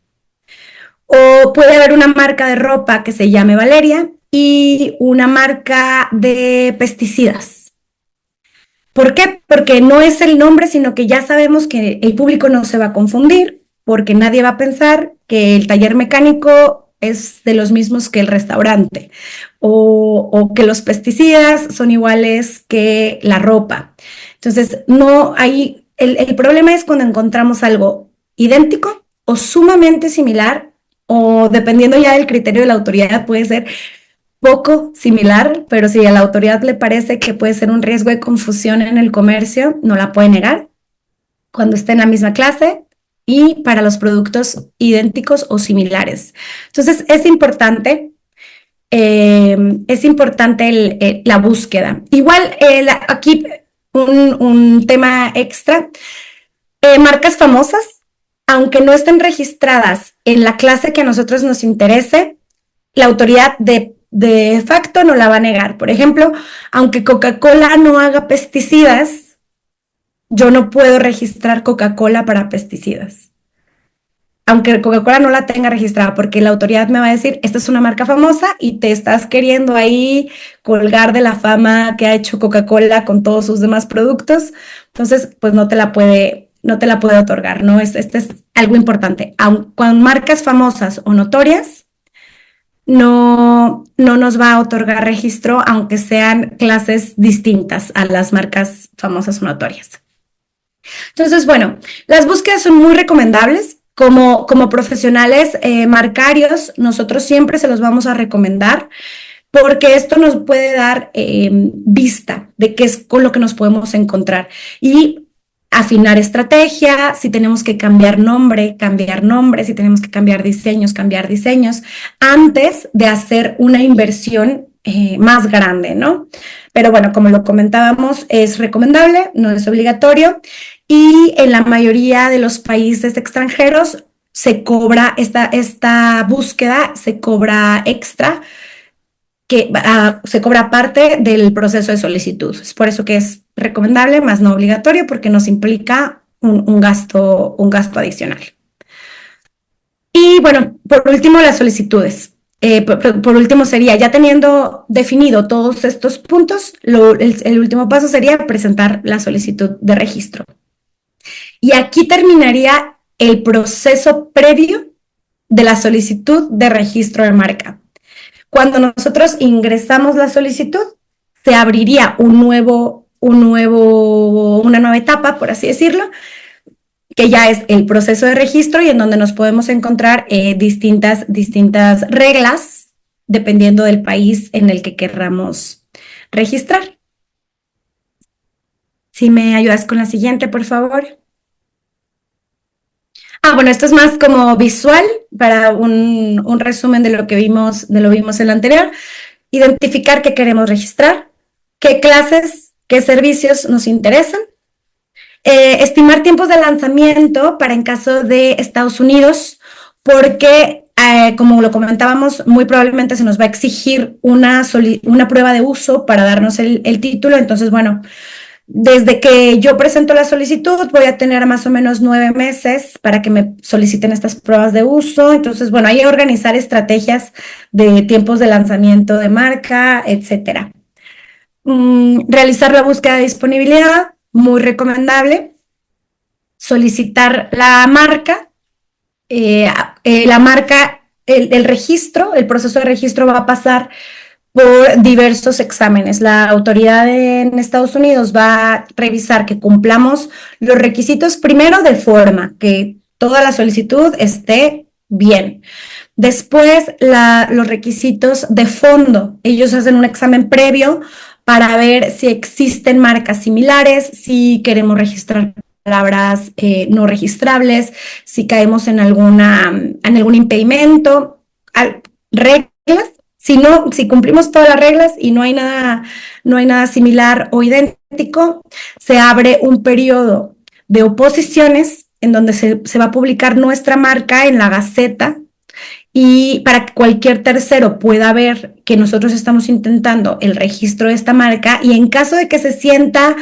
O puede haber una marca de ropa que se llame Valeria y una marca de pesticidas. ¿Por qué? Porque no es el nombre, sino que ya sabemos que el público no se va a confundir, porque nadie va a pensar que el taller mecánico es de los mismos que el restaurante o que los pesticidas son iguales que la ropa. Entonces, no hay, el problema es cuando encontramos algo idéntico o sumamente similar, o dependiendo ya del criterio de la autoridad, puede ser poco similar, pero si a la autoridad le parece que puede ser un riesgo de confusión en el comercio, no la puede negar cuando esté en la misma clase y para los productos idénticos o similares. Entonces, es importante la búsqueda. Igual, aquí un tema extra, marcas famosas, aunque no estén registradas en la clase que a nosotros nos interese, la autoridad de facto no la va a negar. Por ejemplo, aunque Coca-Cola no haga pesticidas, yo no puedo registrar Coca-Cola para pesticidas. Aunque Coca-Cola no la tenga registrada, porque la autoridad me va a decir, esta es una marca famosa y te estás queriendo ahí colgar de la fama que ha hecho Coca-Cola con todos sus demás productos. Entonces, pues no te la puede otorgar, ¿no? Este es algo importante. Con marcas famosas o notorias, no nos va a otorgar registro, aunque sean clases distintas a las marcas famosas o notorias. Entonces, bueno, las búsquedas son muy recomendables. Como profesionales marcarios, nosotros siempre se los vamos a recomendar porque esto nos puede dar vista de qué es con lo que nos podemos encontrar y afinar estrategia, si tenemos que cambiar nombre, si tenemos que cambiar diseños, antes de hacer una inversión más grande, ¿no? Pero bueno, como lo comentábamos, es recomendable, no es obligatorio, y en la mayoría de los países extranjeros se cobra esta búsqueda, se cobra extra, que se cobra parte del proceso de solicitud. Es por eso que es recomendable, más no obligatorio, porque nos implica un gasto el Y bueno, por último, las solicitudes. Por último sería, ya teniendo definido todos estos puntos, el último paso sería presentar la solicitud de registro. Y aquí terminaría el proceso previo de la solicitud de registro de marca. Cuando nosotros ingresamos la solicitud, se abriría una nueva etapa, por así decirlo, que ya es el proceso de registro y en donde nos podemos encontrar distintas reglas dependiendo del país en el que querramos registrar. Si me ayudas con la siguiente, por favor. Bueno, esto es más como visual para un resumen de lo que vimos en la anterior. Identificar qué queremos registrar, qué clases, qué servicios nos interesan. Estimar tiempos de lanzamiento para en caso de Estados Unidos, porque como lo comentábamos, muy probablemente se nos va a exigir una prueba de uso para darnos el título. Entonces, bueno, desde que yo presento la solicitud voy a tener más o menos 9 meses para que me soliciten estas pruebas de uso. Entonces, bueno, hay que organizar estrategias de tiempos de lanzamiento de marca, etcétera. Realizar la búsqueda de disponibilidad, muy recomendable. Solicitar la marca. El registro, el proceso de registro va a pasar por diversos exámenes. La autoridad en Estados Unidos va a revisar que cumplamos los requisitos primero de forma, que toda la solicitud esté bien. Después, los requisitos de fondo. Ellos hacen un examen previo para ver si existen marcas similares, si queremos registrar palabras no registrables, si caemos en algún impedimento, reglas. Si cumplimos todas las reglas y no hay nada similar o idéntico, se abre un periodo de oposiciones en donde se va a publicar nuestra marca en la Gaceta, y para que cualquier tercero pueda ver que nosotros estamos intentando el registro de esta marca, y en caso de que se sienta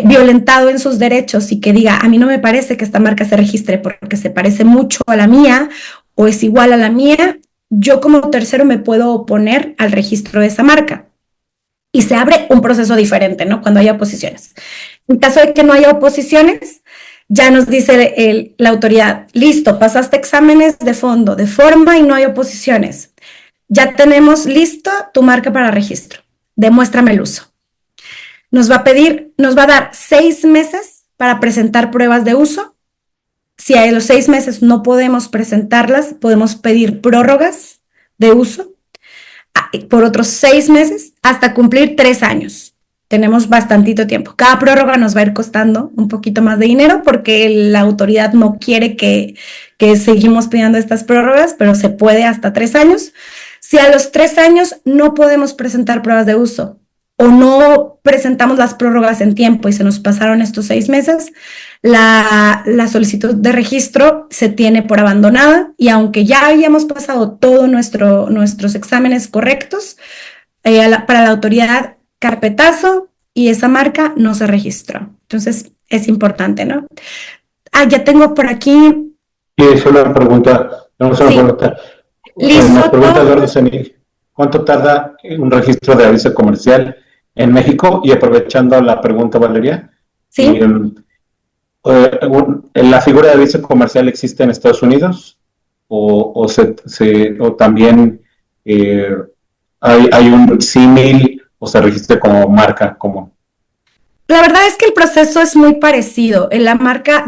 violentado en sus derechos y que diga, a mí no me parece que esta marca se registre porque se parece mucho a la mía o es igual a la mía, yo como tercero me puedo oponer al registro de esa marca. Y se abre un proceso diferente, ¿no? Cuando haya oposiciones. En caso de que no haya oposiciones, ya nos dice la autoridad, listo, pasaste exámenes de fondo, de forma y no hay oposiciones. Ya tenemos listo tu marca para registro. Demuéstrame el uso. Nos va a dar 6 meses para presentar pruebas de uso. Si a los 6 meses no podemos presentarlas, podemos pedir prórrogas de uso por otros 6 meses hasta cumplir 3 años. Tenemos bastantito tiempo. Cada prórroga nos va a ir costando un poquito más de dinero porque la autoridad no quiere que seguimos pidiendo estas prórrogas, pero se puede hasta 3 años. Si a los 3 años no podemos presentar pruebas de uso o no presentamos las prórrogas en tiempo y se nos pasaron estos 6 meses, la solicitud de registro se tiene por abandonada, y aunque ya hayamos pasado todos nuestros exámenes correctos, para la autoridad, carpetazo, y esa marca no se registró. Entonces, es importante, ¿no? Ya tengo por aquí. Y es una pregunta. Vamos a una pregunta. Nos pregunta Eduardo Senil, ¿cuánto tarda un registro de aviso comercial en México? Y aprovechando la pregunta, Valeria. Sí. ¿La figura de aviso comercial existe en Estados Unidos? ¿O también hay un símil o se registra como marca común? La verdad es que el proceso es muy parecido. La marca,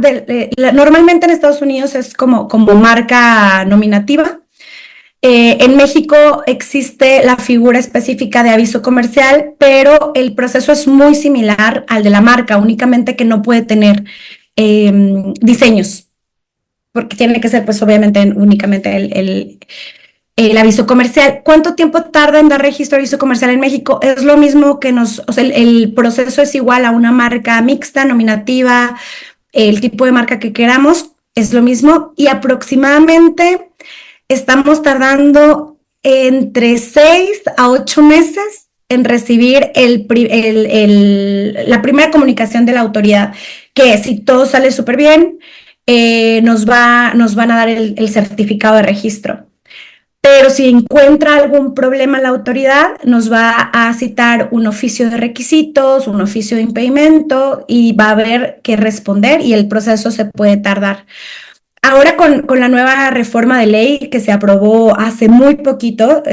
normalmente en Estados Unidos es como marca nominativa. En México existe la figura específica de aviso comercial, pero el proceso es muy similar al de la marca, únicamente que no puede tener diseños, porque tiene que ser, pues, obviamente, únicamente el aviso comercial. ¿Cuánto tiempo tarda en dar registro de aviso comercial en México? Es lo mismo que el proceso es igual a una marca mixta, nominativa, el tipo de marca que queramos, es lo mismo, y aproximadamente estamos tardando entre 6 a 8 meses en recibir la primera comunicación de la autoridad, que si todo sale súper bien, nos van a dar el certificado de registro. Pero si encuentra algún problema la autoridad, nos va a citar un oficio de requisitos, un oficio de impedimento, y va a haber que responder, y el proceso se puede tardar. Ahora con la nueva reforma de ley que se aprobó hace muy poquito,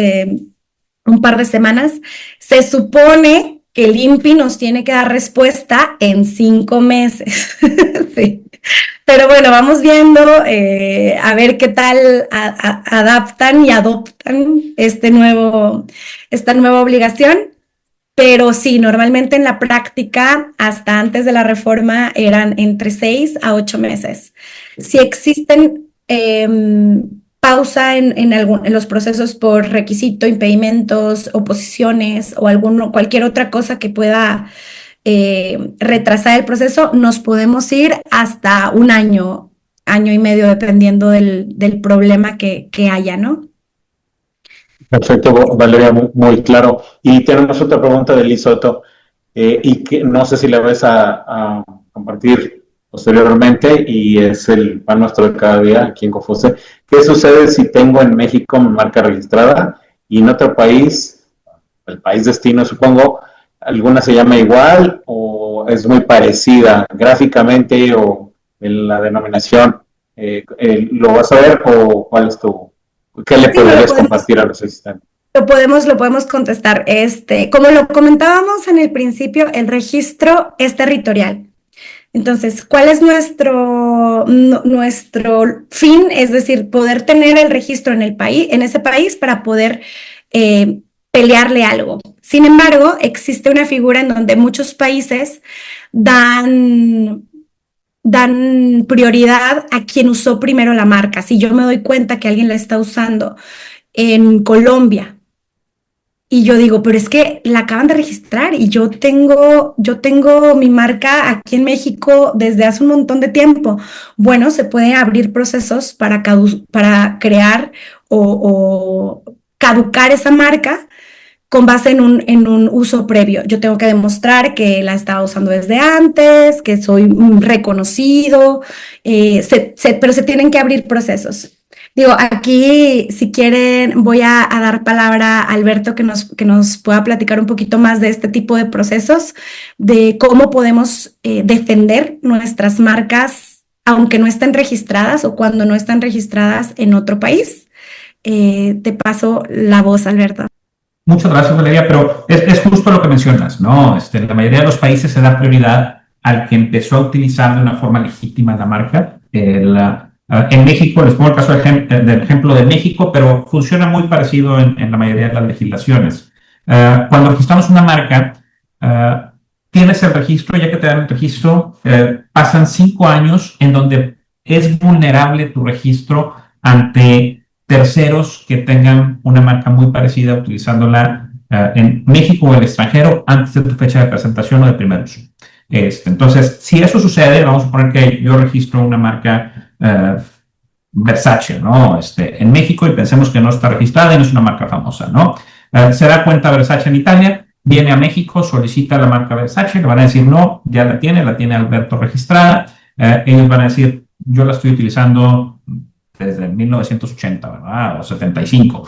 un par de semanas, se supone que el INPI nos tiene que dar respuesta en 5 meses. Sí. Pero bueno, vamos viendo a ver qué tal adaptan y adoptan esta nueva obligación. Pero sí, normalmente en la práctica, hasta antes de la reforma, eran entre 6 a 8 meses. Si existen pausa en los procesos por requisito, impedimentos, oposiciones o cualquier otra cosa que pueda retrasar el proceso, nos podemos ir hasta un año y medio, dependiendo del problema que haya, ¿no? Perfecto, Valeria, muy claro. Y tenemos otra pregunta de Liz Soto, y que no sé si la vas a compartir posteriormente, y es el pan nuestro de cada día aquí en Confuse. ¿Qué sucede si tengo en México mi marca registrada y en otro país, el país destino supongo, alguna se llama igual o es muy parecida gráficamente o en la denominación? ¿Lo vas a ver o cuál es qué le podrías compartir a los asistentes? Lo podemos contestar. Como lo comentábamos en el principio, el registro es territorial. Entonces, ¿cuál es nuestro fin? Es decir, poder tener el registro en ese país para poder pelearle algo. Sin embargo, existe una figura en donde muchos países dan prioridad a quien usó primero la marca. Si yo me doy cuenta que alguien la está usando en Colombia, y yo digo, pero es que la acaban de registrar y yo tengo mi marca aquí en México desde hace un montón de tiempo. Bueno, se pueden abrir procesos para crear o caducar esa marca con base en un uso previo. Yo tengo que demostrar que la estaba usando desde antes, que soy reconocido, pero se tienen que abrir procesos. Digo, aquí, si quieren, voy a dar palabra a Alberto que nos pueda platicar un poquito más de este tipo de procesos, de cómo podemos defender nuestras marcas, aunque no estén registradas o cuando no están registradas en otro país. Te paso la voz, Alberto. Muchas gracias, Valeria, pero es justo lo que mencionas, ¿no? En la mayoría de los países se da prioridad al que empezó a utilizar de una forma legítima la marca. En México, les pongo el caso del ejemplo de México, pero funciona muy parecido en la mayoría de las legislaciones. Cuando registramos una marca, tienes el registro, ya que te dan el registro, pasan 5 años en donde es vulnerable tu registro ante terceros que tengan una marca muy parecida utilizándola en México o el extranjero antes de tu fecha de presentación o de primer uso. Entonces, si eso sucede, vamos a suponer que yo registro una marca Versace, ¿no? En México y pensemos que no está registrada y no es una marca famosa, ¿no? Se da cuenta Versace en Italia, viene a México, solicita la marca Versace, le van a decir no, ya la tiene Alberto registrada. Ellos van a decir, yo la estoy utilizando desde 1980, ¿verdad? O 75.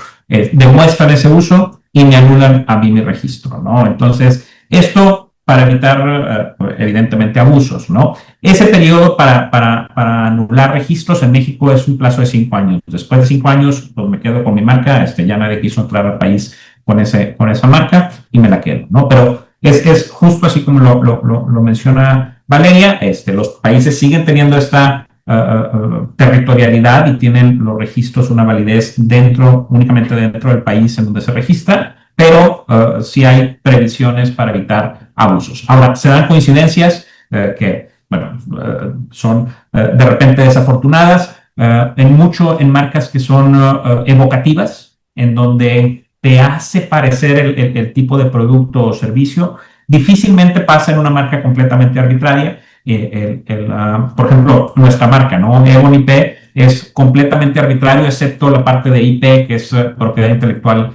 Demuestran ese uso y me anulan a mí mi registro, ¿no? Entonces, esto para evitar, evidentemente, abusos, ¿no? Ese periodo para anular registros en México es un plazo de 5 años. Después de 5 años, pues me quedo con mi marca, ya nadie quiso entrar al país con esa marca y me la quedo, ¿no? Pero es justo así como lo menciona Valeria, los países siguen teniendo esta territorialidad y tienen los registros una validez únicamente dentro del país en donde se registra, pero sí hay previsiones para evitar abusos. Ahora, se dan coincidencias que, bueno, son de repente desafortunadas, en marcas que son evocativas, en donde te hace parecer el tipo de producto o servicio, difícilmente pasa en una marca completamente arbitraria. Por ejemplo, nuestra marca, ¿no? Ebon IP es completamente arbitrario, excepto la parte de IP, que es propiedad intelectual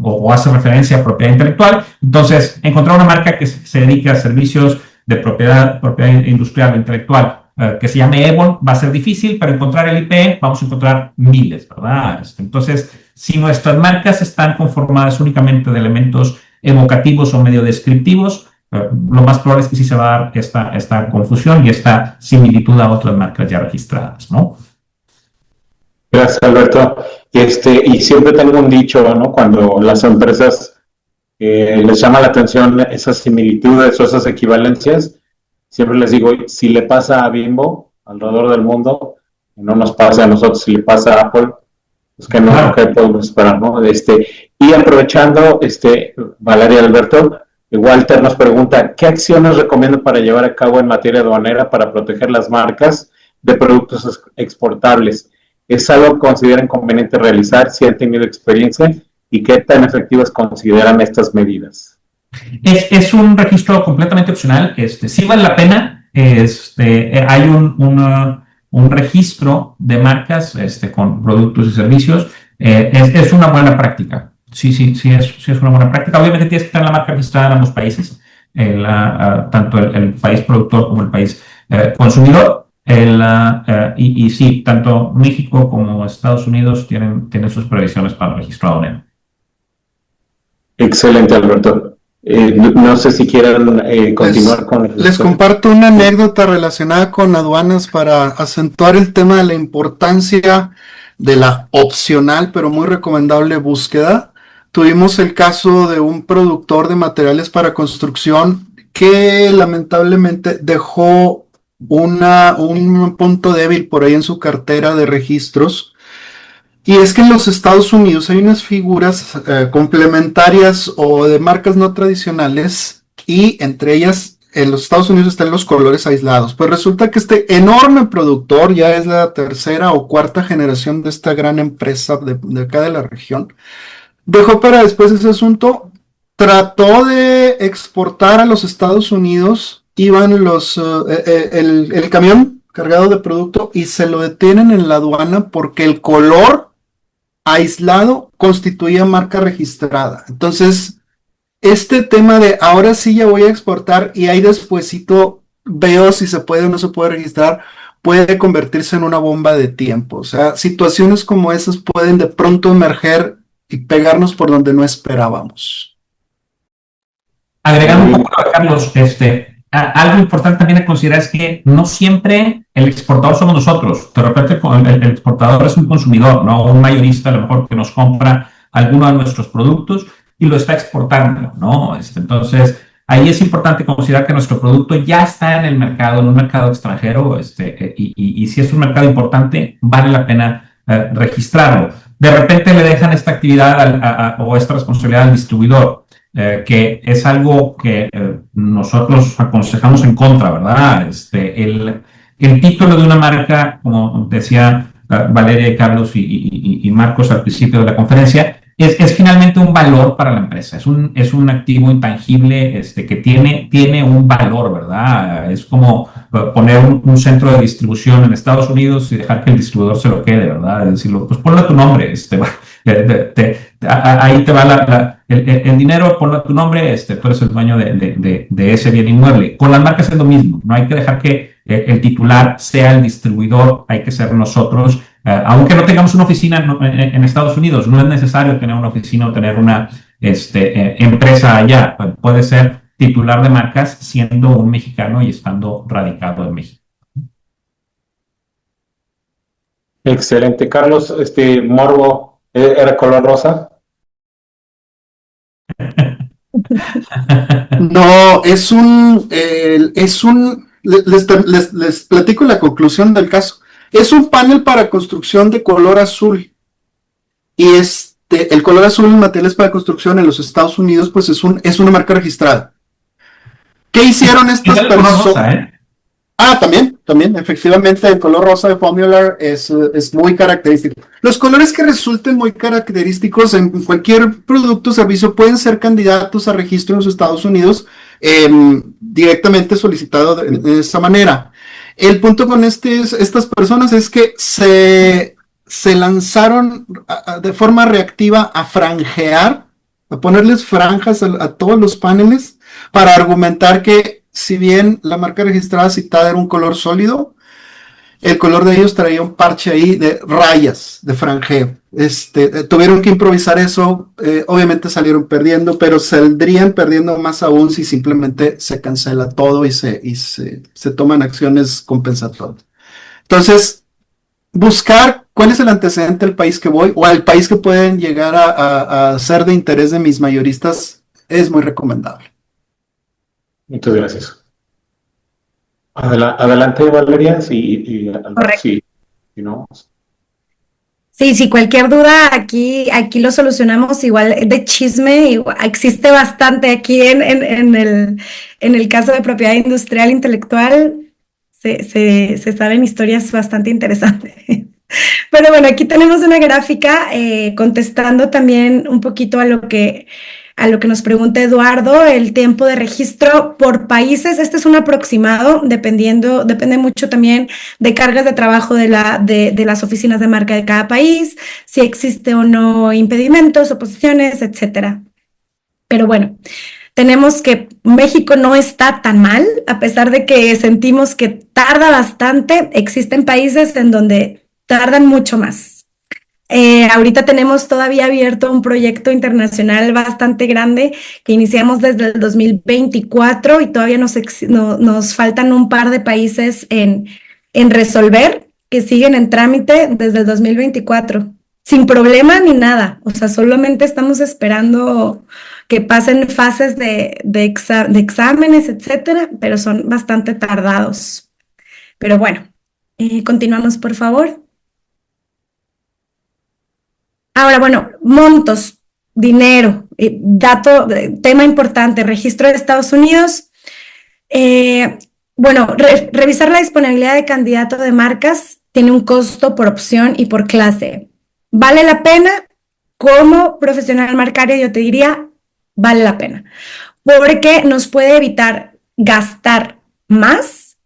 o hace referencia a propiedad intelectual. Entonces, encontrar una marca que se dedique a servicios de propiedad industrial o intelectual que se llame Ebon va a ser difícil, pero encontrar el IP vamos a encontrar miles, ¿verdad? Entonces, si nuestras marcas están conformadas únicamente de elementos evocativos o medio descriptivos, lo más probable es que sí se va a dar esta confusión y esta similitud a otras marcas ya registradas, ¿no? Gracias, Alberto. Y siempre tengo un dicho, ¿no? Cuando las empresas les llama la atención esas similitudes o esas equivalencias, siempre les digo, si le pasa a Bimbo alrededor del mundo, no nos pasa a nosotros, si le pasa a Apple, pues que no, claro, que podemos esperar, ¿no? Y aprovechando, Valeria, Alberto, Walter nos pregunta, ¿qué acciones recomiendo para llevar a cabo en materia aduanera para proteger las marcas de productos exportables? ¿Es algo que consideran conveniente realizar si han tenido experiencia? ¿Y qué tan efectivas consideran estas medidas? Es un registro completamente opcional. Sí vale la pena. Hay un registro de marcas con productos y servicios. Es una buena práctica. Sí, es una buena práctica. Obviamente tienes que tener la marca registrada en ambos países, tanto el país productor como el país consumidor. Y sí, tanto México como Estados Unidos tienen sus previsiones para el registro aduanero. Excelente, Alberto. No sé si quieren continuar con... Les comparto una anécdota relacionada con aduanas para acentuar el tema de la importancia de la opcional, pero muy recomendable búsqueda. Tuvimos el caso de un productor de materiales para construcción que lamentablemente dejó un punto débil por ahí en su cartera de registros. Y es que en los Estados Unidos hay unas figuras complementarias o de marcas no tradicionales, y entre ellas en los Estados Unidos están los colores aislados. Pues resulta que este enorme productor, ya es la tercera o cuarta generación de esta gran empresa de acá de la región, dejó para después ese asunto, trató de exportar a los Estados Unidos, iban el camión cargado de producto y se lo detienen en la aduana porque el color aislado constituía marca registrada. Entonces, este tema de ahora sí ya voy a exportar y ahí despuesito veo si se puede o no se puede registrar, puede convertirse en una bomba de tiempo. O sea, situaciones como esas pueden de pronto emerger y pegarnos por donde no esperábamos. Agregando un poco a Carlos, algo importante también a considerar es que no siempre el exportador somos nosotros. De repente el exportador es un consumidor, ¿no? Un mayorista a lo mejor que nos compra alguno de nuestros productos y lo está exportando, ¿no? Entonces, ahí es importante considerar que nuestro producto ya está en el mercado, en un mercado extranjero, y si es un mercado importante, vale la pena registrarlo. De repente le dejan esta actividad o esta responsabilidad al distribuidor, que es algo que nosotros aconsejamos en contra, ¿verdad? El título de una marca, como decía Valeria y Carlos y Marcos al principio de la conferencia, es finalmente un valor para la empresa, es un activo intangible que tiene un valor, ¿verdad? Es como poner un centro de distribución en Estados Unidos y dejar que el distribuidor se lo quede, ¿verdad? Es decirlo, pues ponle tu nombre, ahí te va el dinero, ponle tu nombre, tú eres el dueño de ese bien inmueble. Con las marcas es lo mismo, no hay que dejar que el titular sea el distribuidor, hay que ser nosotros. Aunque no tengamos una oficina en Estados Unidos, no es necesario tener una oficina o tener una empresa allá. Puede ser titular de marcas siendo un mexicano y estando radicado en México. Excelente. Carlos, Morbo, ¿era color rosa? No, les platico la conclusión del caso. Es un panel para construcción de color azul. Y el color azul en materiales para construcción en los Estados Unidos, pues es una marca registrada. ¿Qué hicieron estas personas? También, efectivamente, el color rosa de Formular es muy característico. Los colores que resulten muy característicos en cualquier producto o servicio pueden ser candidatos a registro en los Estados Unidos, directamente solicitado de esta manera. El punto con estas personas es que se lanzaron de forma reactiva a franjear, a ponerles franjas a todos los paneles para argumentar que si bien la marca registrada citada era un color sólido, el color de ellos traía un parche ahí de rayas de franjeo. Tuvieron que improvisar eso, obviamente salieron perdiendo, pero saldrían perdiendo más aún si simplemente se cancela todo y se toman acciones compensatorias. Entonces, buscar cuál es el antecedente del país que voy o al país que pueden llegar a ser de interés de mis mayoristas es muy recomendable. Muchas gracias. Adelante, Valeria. Sí, ¿no? Sí, cualquier duda aquí lo solucionamos igual de chisme, existe bastante aquí en el caso de propiedad industrial intelectual, se saben historias bastante interesantes. Pero bueno, aquí tenemos una gráfica contestando también un poquito a lo que nos pregunta Eduardo, el tiempo de registro por países. Este es un aproximado, depende mucho también de cargas de trabajo de las oficinas de marca de cada país, si existe o no impedimentos, oposiciones, etcétera. Pero bueno, tenemos que México no está tan mal, a pesar de que sentimos que tarda bastante. Existen países en donde tardan mucho más. Ahorita tenemos todavía abierto un proyecto internacional bastante grande que iniciamos desde el 2024 y todavía nos faltan un par de países en resolver, que siguen en trámite desde el 2024, sin problema ni nada. O sea, solamente estamos esperando que pasen fases de exámenes, etcétera, pero son bastante tardados. Pero bueno, continuamos, por favor. Ahora, bueno, montos, dinero, tema importante, registro de Estados Unidos. Bueno, revisar la disponibilidad de candidato de marcas tiene un costo por opción y por clase. ¿Vale la pena? Como profesional marcario yo te diría, vale la pena, porque nos puede evitar gastar más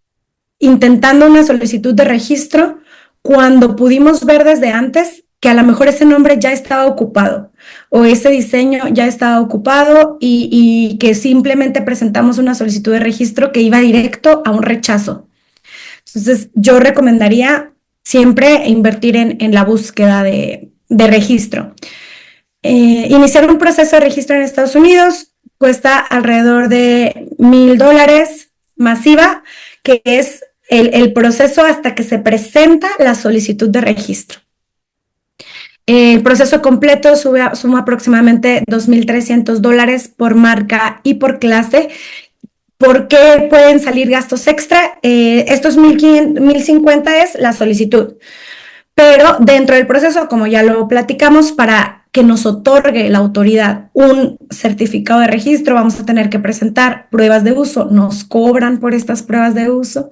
intentando una solicitud de registro cuando pudimos ver desde antes que a lo mejor ese nombre ya estaba ocupado o ese diseño ya estaba ocupado y que simplemente presentamos una solicitud de registro que iba directo a un rechazo. Entonces, yo recomendaría siempre invertir en la búsqueda de registro. Iniciar un proceso de registro en Estados Unidos cuesta alrededor de $1,000 masiva, que es el proceso hasta que se presenta la solicitud de registro. El proceso completo suma aproximadamente $2,300 por marca y por clase. ¿Por qué pueden salir gastos extra? Estos $1,050 es la solicitud. Pero dentro del proceso, como ya lo platicamos, para que nos otorgue la autoridad un certificado de registro, vamos a tener que presentar pruebas de uso. Nos cobran por estas pruebas de uso.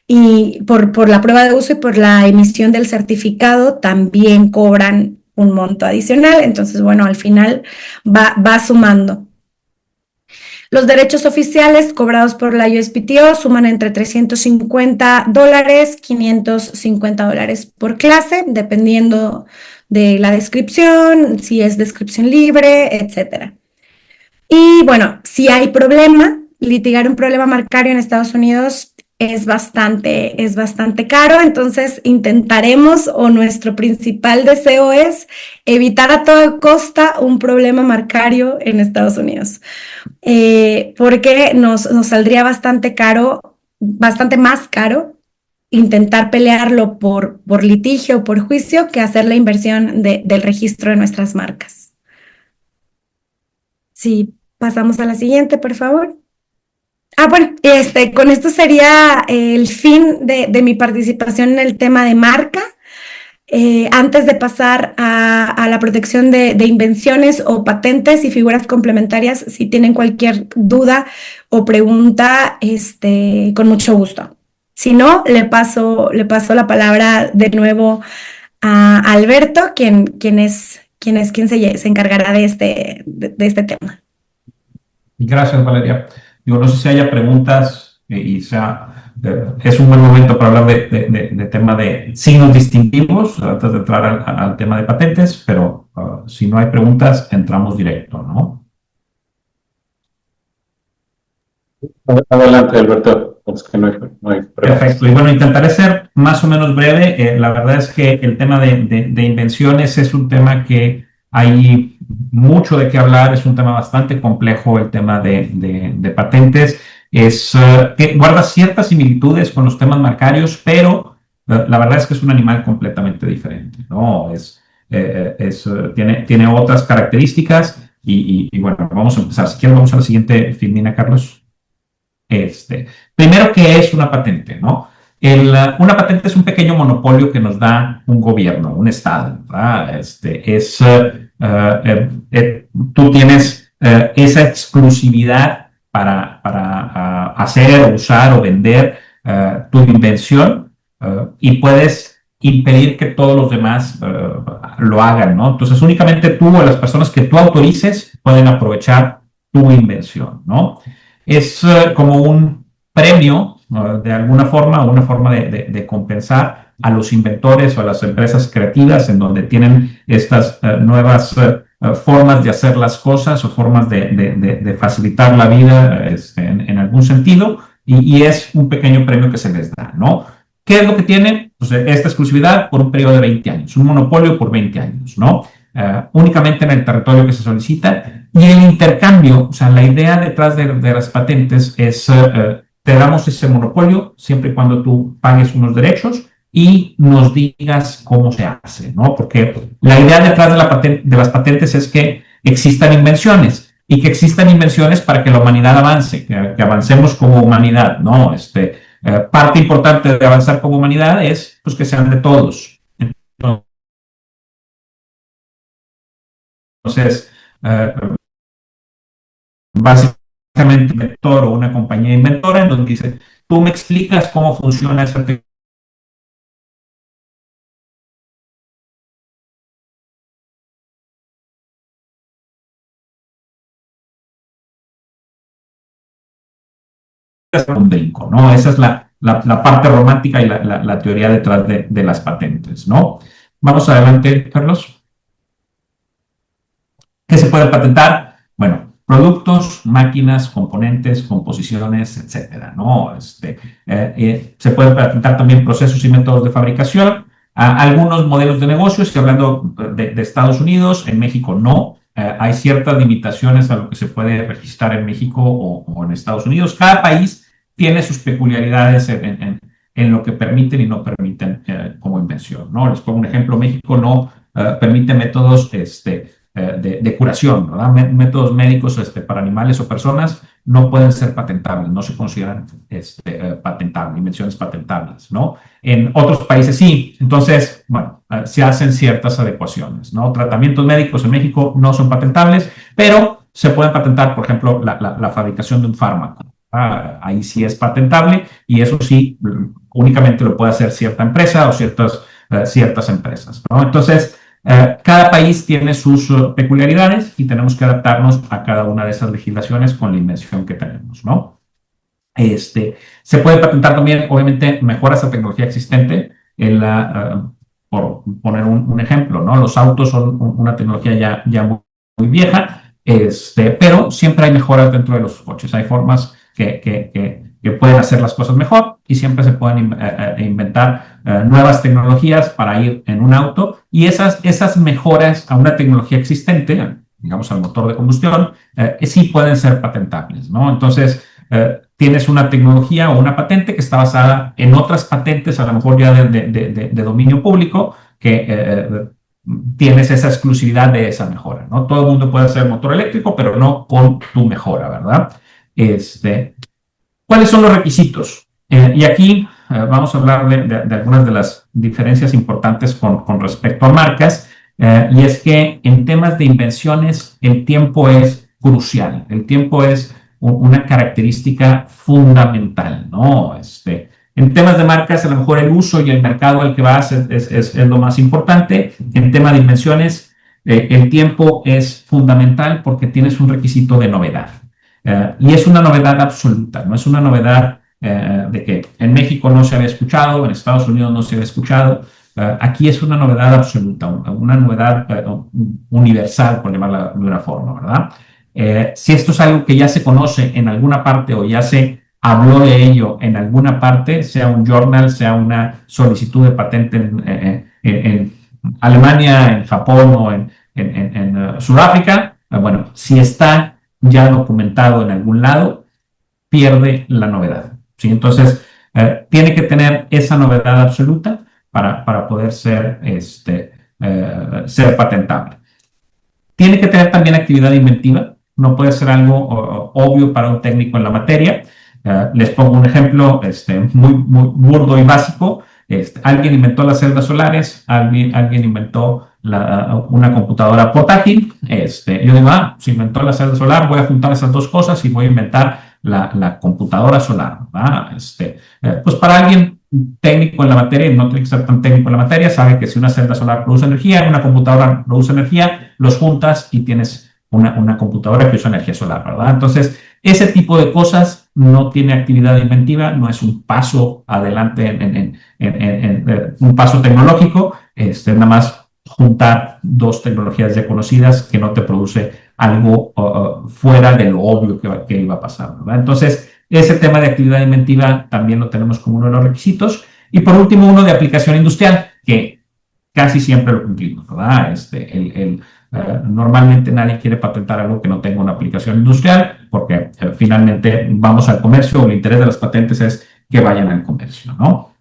Y por la prueba de uso y por la emisión del certificado también cobran un monto adicional. Entonces, bueno, al final va sumando. Los derechos oficiales cobrados por la USPTO suman entre $350, $550 por clase, dependiendo de la descripción, si es descripción libre, etc. Y bueno, si hay problema, litigar un problema marcario en Estados Unidos es bastante caro, entonces intentaremos, o nuestro principal deseo es evitar a toda costa un problema marcario en Estados Unidos, porque nos saldría bastante más caro intentar pelearlo por litigio o por juicio que hacer la inversión del registro de nuestras marcas. Sí, pasamos a la siguiente, por favor. Bueno, con esto sería el fin de mi participación en el tema de marca. Antes de pasar a la protección de invenciones o patentes y figuras complementarias, si tienen cualquier duda o pregunta, con mucho gusto. Si no, le paso la palabra de nuevo a Alberto, quien se encargará de este tema. Gracias, Valeria. Yo no sé si haya preguntas es un buen momento para hablar de tema de signos distintivos antes de entrar al tema de patentes, pero si no hay preguntas, entramos directo, ¿no? Adelante, Alberto. Es que no hay preguntas. Perfecto. Y bueno, intentaré ser más o menos breve. La verdad es que el tema de invenciones es un tema que hay mucho de qué hablar, es un tema bastante complejo, el tema de patentes. Que guarda ciertas similitudes con los temas marcarios, pero la verdad es que es un animal completamente diferente, ¿no? Tiene otras características y bueno, vamos a empezar. Si quieres, vamos a la siguiente filmina, Carlos. Primero, ¿qué es una patente, no? Una patente es un pequeño monopolio que nos da un gobierno, un estado, ¿verdad? Tú tienes esa exclusividad para hacer, usar o vender tu invención y puedes impedir que todos los demás lo hagan, ¿no? Entonces, únicamente tú o las personas que tú autorices pueden aprovechar tu invención, ¿no? Es como un premio, de alguna forma, una forma de compensar a los inventores o a las empresas creativas en donde tienen estas nuevas formas de hacer las cosas o formas de facilitar la vida en algún sentido, y es un pequeño premio que se les da, ¿no? ¿Qué es lo que tiene? Pues esta exclusividad por un periodo de 20 años, un monopolio por 20 años, ¿no? Únicamente en el territorio que se solicita. Y el intercambio, o sea, la idea detrás de las patentes es, te damos ese monopolio siempre y cuando tú pagues unos derechos y nos digas cómo se hace, ¿no? Porque la idea detrás de las patentes es que existan invenciones y que existan invenciones para que la humanidad avance, que avancemos como humanidad, ¿no? Parte importante de avanzar como humanidad es pues, que sean de todos. Entonces, básicamente un inventor o una compañía inventora en donde dice, tú me explicas cómo funciona esa tecnología. ¿No? Esa es la parte romántica y la teoría detrás de las patentes, ¿no? Vamos adelante, Carlos. ¿Qué se puede patentar? Bueno, productos, máquinas, componentes, composiciones, etcétera, ¿no? Se pueden patentar también procesos y métodos de fabricación, algunos modelos de negocios, y hablando de Estados Unidos, en México no. Hay ciertas limitaciones a lo que se puede registrar en México o en Estados Unidos. Cada país tiene sus peculiaridades en lo que permiten y no permiten como invención, ¿no? Les pongo un ejemplo. México no permite métodos de curación, ¿verdad? Métodos médicos para animales o personas no pueden ser patentables, no se consideran patentables, invenciones patentables, ¿no? En otros países sí. Entonces, bueno, se hacen ciertas adecuaciones, ¿no? Tratamientos médicos en México no son patentables, pero se pueden patentar, por ejemplo, la fabricación de un fármaco. Ahí sí es patentable y eso sí, únicamente lo puede hacer cierta empresa o ciertas empresas, ¿no? Entonces, cada país tiene sus peculiaridades y tenemos que adaptarnos a cada una de esas legislaciones con la invención que tenemos, ¿no? Se puede patentar también, obviamente, mejoras a tecnología existente. Por poner un ejemplo, ¿no? Los autos son una tecnología ya muy vieja, pero siempre hay mejoras dentro de los coches. Hay formas que pueden hacer las cosas mejor y siempre se pueden inventar nuevas tecnologías para ir en un auto, y esas mejoras a una tecnología existente, digamos al motor de combustión, sí pueden ser patentables, ¿no? Entonces, tienes una tecnología o una patente que está basada en otras patentes, a lo mejor ya de dominio público, que tienes esa exclusividad de esa mejora, ¿no? Todo el mundo puede hacer motor eléctrico, pero no con tu mejora, ¿verdad? ¿Cuáles son los requisitos? Y aquí vamos a hablar de algunas de las diferencias importantes con respecto a marcas, y es que en temas de invenciones el tiempo es crucial, el tiempo es una característica fundamental, ¿no? En temas de marcas, a lo mejor el uso y el mercado al que vas es lo más importante. En tema de invenciones, el tiempo es fundamental porque tienes un requisito de novedad. Y es una novedad absoluta, no es una novedad de que en México no se había escuchado, en Estados Unidos no se había escuchado. Aquí es una novedad absoluta, una novedad universal, por llamarla de una forma, ¿verdad? Si esto es algo que ya se conoce en alguna parte o ya se habló de ello en alguna parte, sea un journal, sea una solicitud de patente en Alemania, en Japón o en Sudáfrica, bueno, si está ya documentado en algún lado, pierde la novedad, ¿sí? Entonces, tiene que tener esa novedad absoluta para poder ser patentable. Tiene que tener también actividad inventiva, no puede ser algo obvio para un técnico en la materia. Les pongo un ejemplo muy burdo y básico. Alguien inventó las celdas solares, alguien inventó una computadora portátil. Yo digo, se inventó la celda solar, voy a juntar esas dos cosas y voy a inventar la computadora solar. Pues para alguien técnico en la materia, no tiene que ser tan técnico en la materia, sabe que si una celda solar produce energía, una computadora produce energía, los juntas y tienes una computadora que usa energía solar, ¿verdad? Entonces, ese tipo de cosas no tiene actividad inventiva, no es un paso adelante en un paso tecnológico, nada más juntar dos tecnologías ya conocidas que no te produce algo fuera de lo obvio que iba a pasar, ¿verdad? Entonces, ese tema de actividad inventiva también lo tenemos como uno de los requisitos. Y por último, uno de aplicación industrial, que casi siempre lo cumplimos, ¿verdad? Normalmente nadie quiere patentar algo que no tenga una aplicación industrial, porque finalmente vamos al comercio, o el interés de las patentes es que vayan al comercio, ¿no?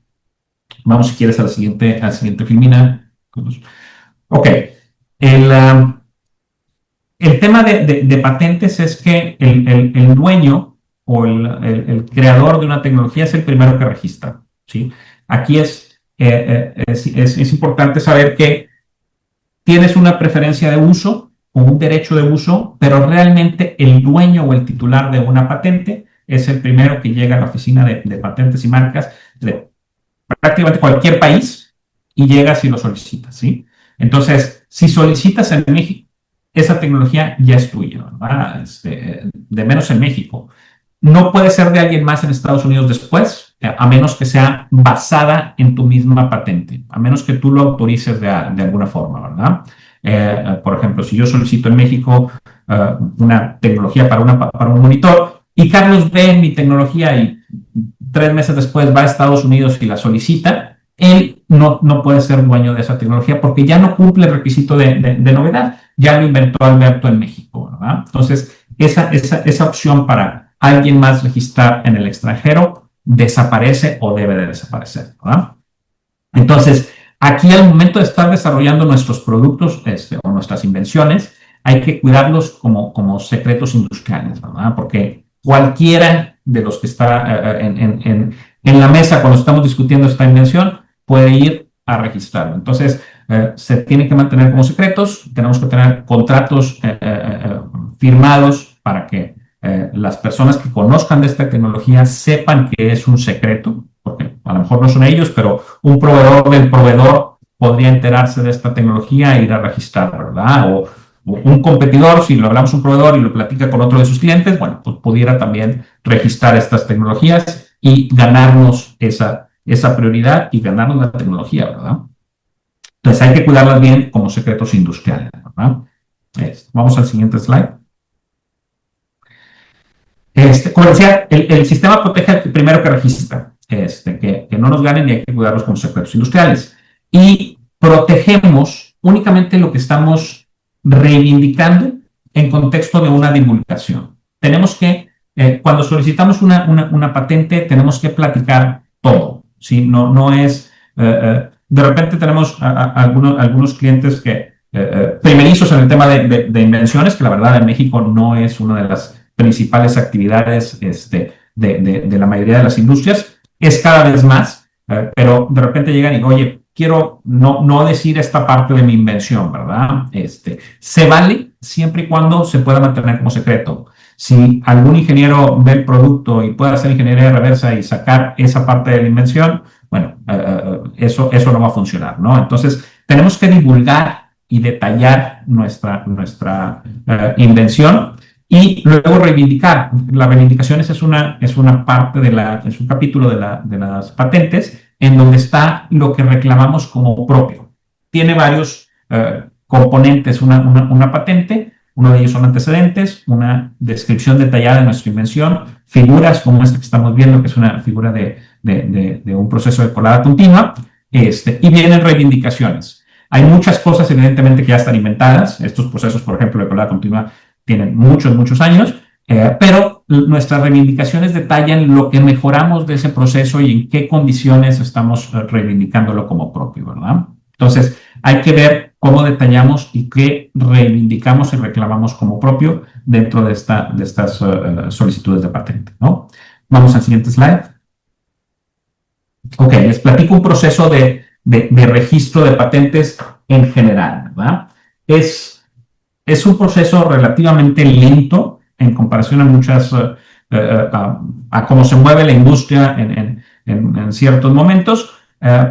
Vamos, si quieres, a la siguiente filmina. Ok. el tema de patentes es que el dueño o el creador de una tecnología es el primero que registra, ¿sí? Aquí es importante saber que tienes una preferencia de uso o un derecho de uso, pero realmente el dueño o el titular de una patente es el primero que llega a la oficina de patentes y marcas de prácticamente cualquier país y llegas y lo solicitas, ¿sí? Entonces, si solicitas en México, esa tecnología ya es tuya, ¿verdad? De menos en México. No puede ser de alguien más en Estados Unidos después, a menos que sea basada en tu misma patente, a menos que tú lo autorices de alguna forma, ¿verdad? Por ejemplo, si yo solicito en México una tecnología para un monitor y Carlos ve mi tecnología y 3 meses después va a Estados Unidos y la solicita, él no puede ser dueño de esa tecnología porque ya no cumple el requisito de novedad, ya lo inventó Alberto en México, ¿verdad? Entonces, esa opción para alguien más registrar en el extranjero desaparece o debe de desaparecer, ¿verdad? Entonces, aquí al momento de estar desarrollando nuestros productos o nuestras invenciones, hay que cuidarlos como secretos industriales, ¿verdad? Porque cualquiera de los que está en la mesa cuando estamos discutiendo esta invención puede ir a registrarlo. Entonces, se tienen que mantener como secretos, tenemos que tener contratos firmados para que las personas que conozcan de esta tecnología sepan que es un secreto, porque a lo mejor no son ellos, pero un proveedor del proveedor podría enterarse de esta tecnología e ir a registrar, ¿verdad? O un competidor, si lo hablamos un proveedor y lo platica con otro de sus clientes, bueno, pues pudiera también registrar estas tecnologías y ganarnos esa prioridad y ganarnos la tecnología, ¿verdad? Entonces hay que cuidarlas bien como secretos industriales, ¿verdad? Vamos al siguiente slide. Como decía, el sistema protege al primero que registra, que no nos ganen y hay que cuidarlos como secretos industriales. Y protegemos únicamente lo que estamos reivindicando en contexto de una divulgación. Tenemos que, cuando solicitamos una patente, tenemos que platicar todo, ¿sí? No es, de repente tenemos algunos clientes que, primerizos en el tema de invenciones, que la verdad en México no es una de las principales actividades de la mayoría de las industrias, es cada vez más, pero de repente llegan y, oye, quiero no decir esta parte de mi invención, ¿verdad? Se vale siempre y cuando se pueda mantener como secreto. Si algún ingeniero ve el producto y puede hacer ingeniería reversa y sacar esa parte de la invención, bueno, eso no va a funcionar, ¿no? Entonces, tenemos que divulgar y detallar nuestra invención y luego reivindicar. Las reivindicaciones es una parte es un capítulo de las patentes en donde está lo que reclamamos como propio. Tiene varios componentes una patente. Uno de ellos son antecedentes, una descripción detallada de nuestra invención, figuras como esta que estamos viendo, que es una figura de un proceso de colada continua, y vienen reivindicaciones. Hay muchas cosas, evidentemente, que ya están inventadas. Estos procesos, por ejemplo, de colada continua tienen muchos años, pero nuestras reivindicaciones detallan lo que mejoramos de ese proceso y en qué condiciones estamos reivindicándolo como propio, ¿verdad? Entonces, hay que ver cómo detallamos y qué reivindicamos y reclamamos como propio dentro de estas solicitudes de patente, ¿no? Vamos al siguiente slide. Ok, les platico un proceso de registro de patentes en general, ¿verdad? Es un proceso relativamente lento en comparación a muchas, a cómo se mueve la industria en ciertos momentos,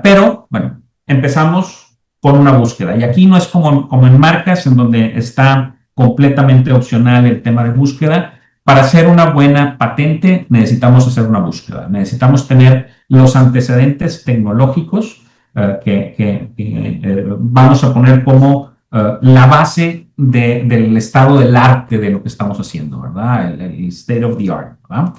pero bueno, empezamos con una búsqueda. Y aquí no es como en marcas, en donde está completamente opcional el tema de búsqueda. Para hacer una buena patente necesitamos hacer una búsqueda. Necesitamos tener los antecedentes tecnológicos que vamos a poner como la base del estado del arte de lo que estamos haciendo, ¿verdad? El state of the art, ¿verdad?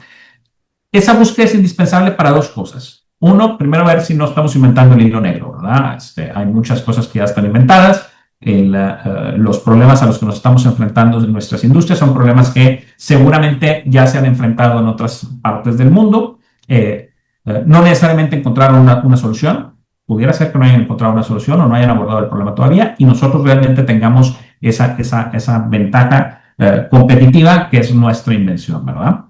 Esa búsqueda es indispensable para dos cosas. Uno, primero ver si no estamos inventando el hilo negro, ¿verdad? Hay muchas cosas que ya están inventadas. Los problemas a los que nos estamos enfrentando en nuestras industrias son problemas que seguramente ya se han enfrentado en otras partes del mundo. No necesariamente encontraron una solución. Pudiera ser que no hayan encontrado una solución o no hayan abordado el problema todavía y nosotros realmente tengamos esa ventaja competitiva que es nuestra invención, ¿verdad?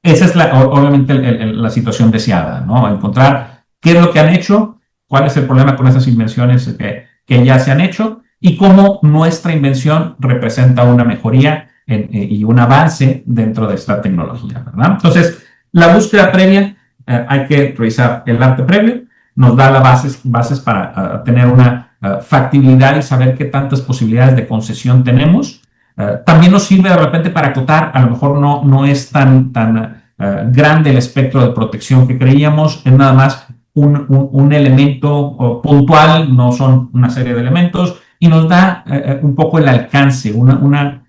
Esa es obviamente la situación deseada, ¿no? Encontrar qué es lo que han hecho, cuál es el problema con esas invenciones que ya se han hecho y cómo nuestra invención representa una mejoría y un avance dentro de esta tecnología, ¿verdad? Entonces, la búsqueda previa, hay que revisar el arte previo, nos da las bases para tener una factibilidad y saber qué tantas posibilidades de concesión tenemos. También nos sirve de repente para acotar, a lo mejor no es tan grande el espectro de protección que creíamos, es nada más un elemento puntual, no son una serie de elementos, y nos da un poco el alcance, una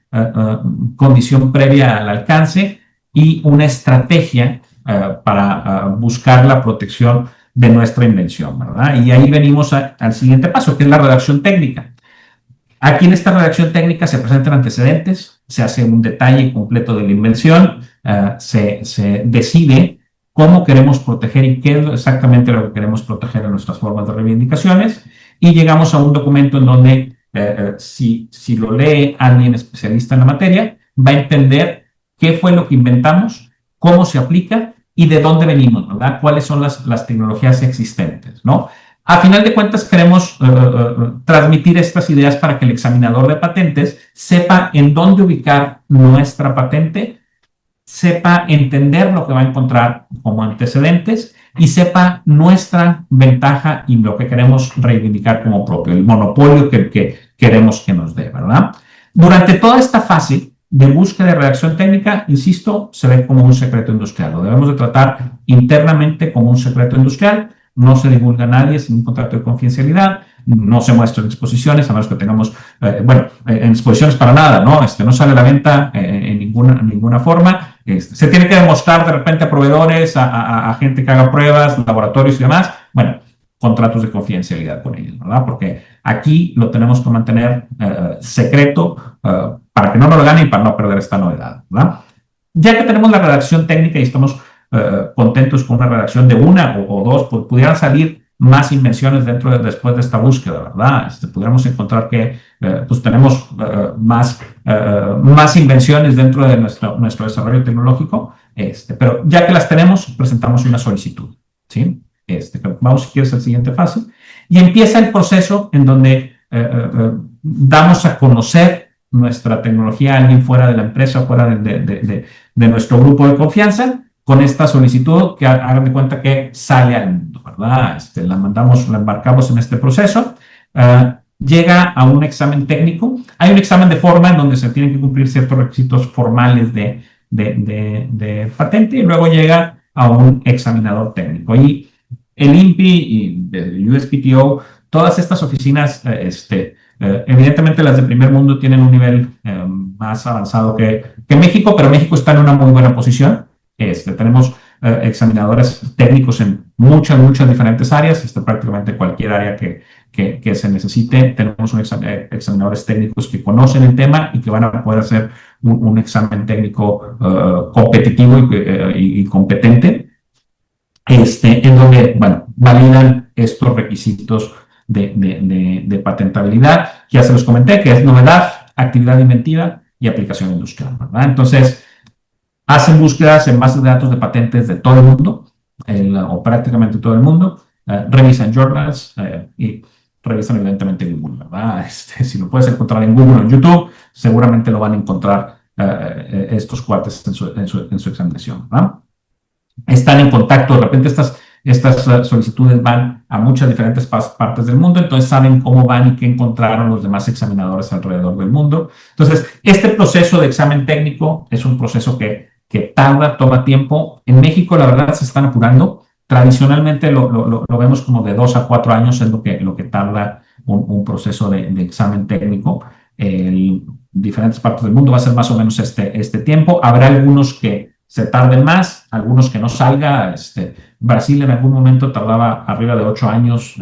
condición previa al alcance y una estrategia para buscar la protección de nuestra invención, ¿verdad? Y ahí venimos al siguiente paso, que es la redacción técnica. Aquí en esta redacción técnica se presentan antecedentes, se hace un detalle completo de la invención, se decide cómo queremos proteger y qué es exactamente lo que queremos proteger en nuestras formas de reivindicaciones, y llegamos a un documento en donde si lo lee alguien especialista en la materia, va a entender qué fue lo que inventamos, cómo se aplica y de dónde venimos, ¿verdad? Cuáles son las tecnologías existentes, ¿no? A final de cuentas, queremos transmitir estas ideas para que el examinador de patentes sepa en dónde ubicar nuestra patente, sepa entender lo que va a encontrar como antecedentes y sepa nuestra ventaja y lo que queremos reivindicar como propio, el monopolio que queremos que nos dé, ¿verdad? Durante toda esta fase de búsqueda de redacción técnica, insisto, se ve como un secreto industrial. Lo debemos de tratar internamente como un secreto industrial. No se divulga a nadie sin un contrato de confidencialidad, no se muestra en exposiciones, a menos que tengamos, en exposiciones para nada, ¿no? No sale a la venta en ninguna forma. Se tiene que demostrar de repente a proveedores, a gente que haga pruebas, laboratorios y demás. Bueno, contratos de confidencialidad con ellos, ¿verdad? Porque aquí lo tenemos que mantener secreto para que no nos lo ganen y para no perder esta novedad, ¿verdad? Ya que tenemos la redacción técnica y estamos contentos con una redacción de una o dos, pues pudieran salir más invenciones después de esta búsqueda, ¿verdad? Pudiéramos encontrar que pues tenemos más invenciones dentro de nuestro desarrollo tecnológico, pero ya que las tenemos, presentamos una solicitud, ¿sí? Vamos, si quieres, al siguiente fase, y empieza el proceso en donde damos a conocer nuestra tecnología a alguien fuera de la empresa, fuera de nuestro grupo de confianza, con esta solicitud que hagan de cuenta que sale al mundo, ¿verdad? La embarcamos en este proceso, llega a un examen técnico, hay un examen de forma en donde se tienen que cumplir ciertos requisitos formales de patente, y luego llega a un examinador técnico. Y el INPI y el USPTO, todas estas oficinas, evidentemente las de primer mundo tienen un nivel más avanzado que México, pero México está en una muy buena posición. Tenemos examinadores técnicos en muchas diferentes áreas, prácticamente cualquier área que se necesite. Tenemos examinadores técnicos que conocen el tema y que van a poder hacer un examen técnico competitivo y competente, en donde, bueno, validan estos requisitos de patentabilidad, que ya se los comenté, que es novedad, actividad inventiva y aplicación industrial, ¿verdad? Entonces, hacen búsquedas en bases de datos de patentes de todo el mundo, o prácticamente todo el mundo, revisan journals y revisan evidentemente Google, ¿verdad? Si lo puedes encontrar en Google o en YouTube, seguramente lo van a encontrar estos cuates en su examinación, ¿verdad? Están en contacto, de repente estas solicitudes van a muchas diferentes partes del mundo, entonces saben cómo van y qué encontraron los demás examinadores alrededor del mundo. Entonces, este proceso de examen técnico es un proceso que tarda, toma tiempo. En México, la verdad, se están apurando. Tradicionalmente lo vemos como de 2 a 4 años es lo que tarda un proceso de examen técnico. En diferentes partes del mundo va a ser más o menos este tiempo. Habrá algunos que se tarden más, algunos que no salga. Brasil en algún momento tardaba arriba de 8 años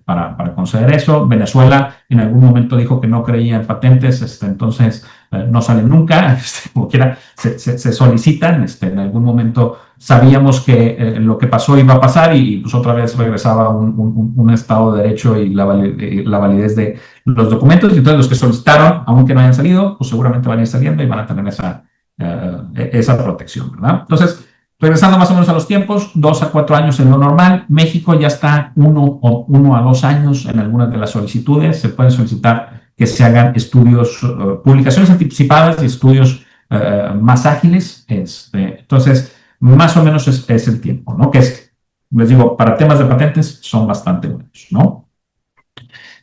para conceder eso. Venezuela en algún momento dijo que no creía en patentes, entonces no salen nunca, como quiera, se solicitan. En algún momento sabíamos que lo que pasó iba a pasar y pues otra vez regresaba un Estado de Derecho y la validez de los documentos. Y entonces los que solicitaron, aunque no hayan salido, pues seguramente van a ir saliendo y van a tener esa protección, ¿verdad? Entonces, regresando más o menos a los tiempos, 2 a 4 años en lo normal. México ya está 1 a 2 años en algunas de las solicitudes. Se pueden solicitar que se hagan estudios, publicaciones anticipadas y estudios más ágiles. Entonces, más o menos es el tiempo, ¿no? Que les digo, para temas de patentes son bastante buenos, ¿no?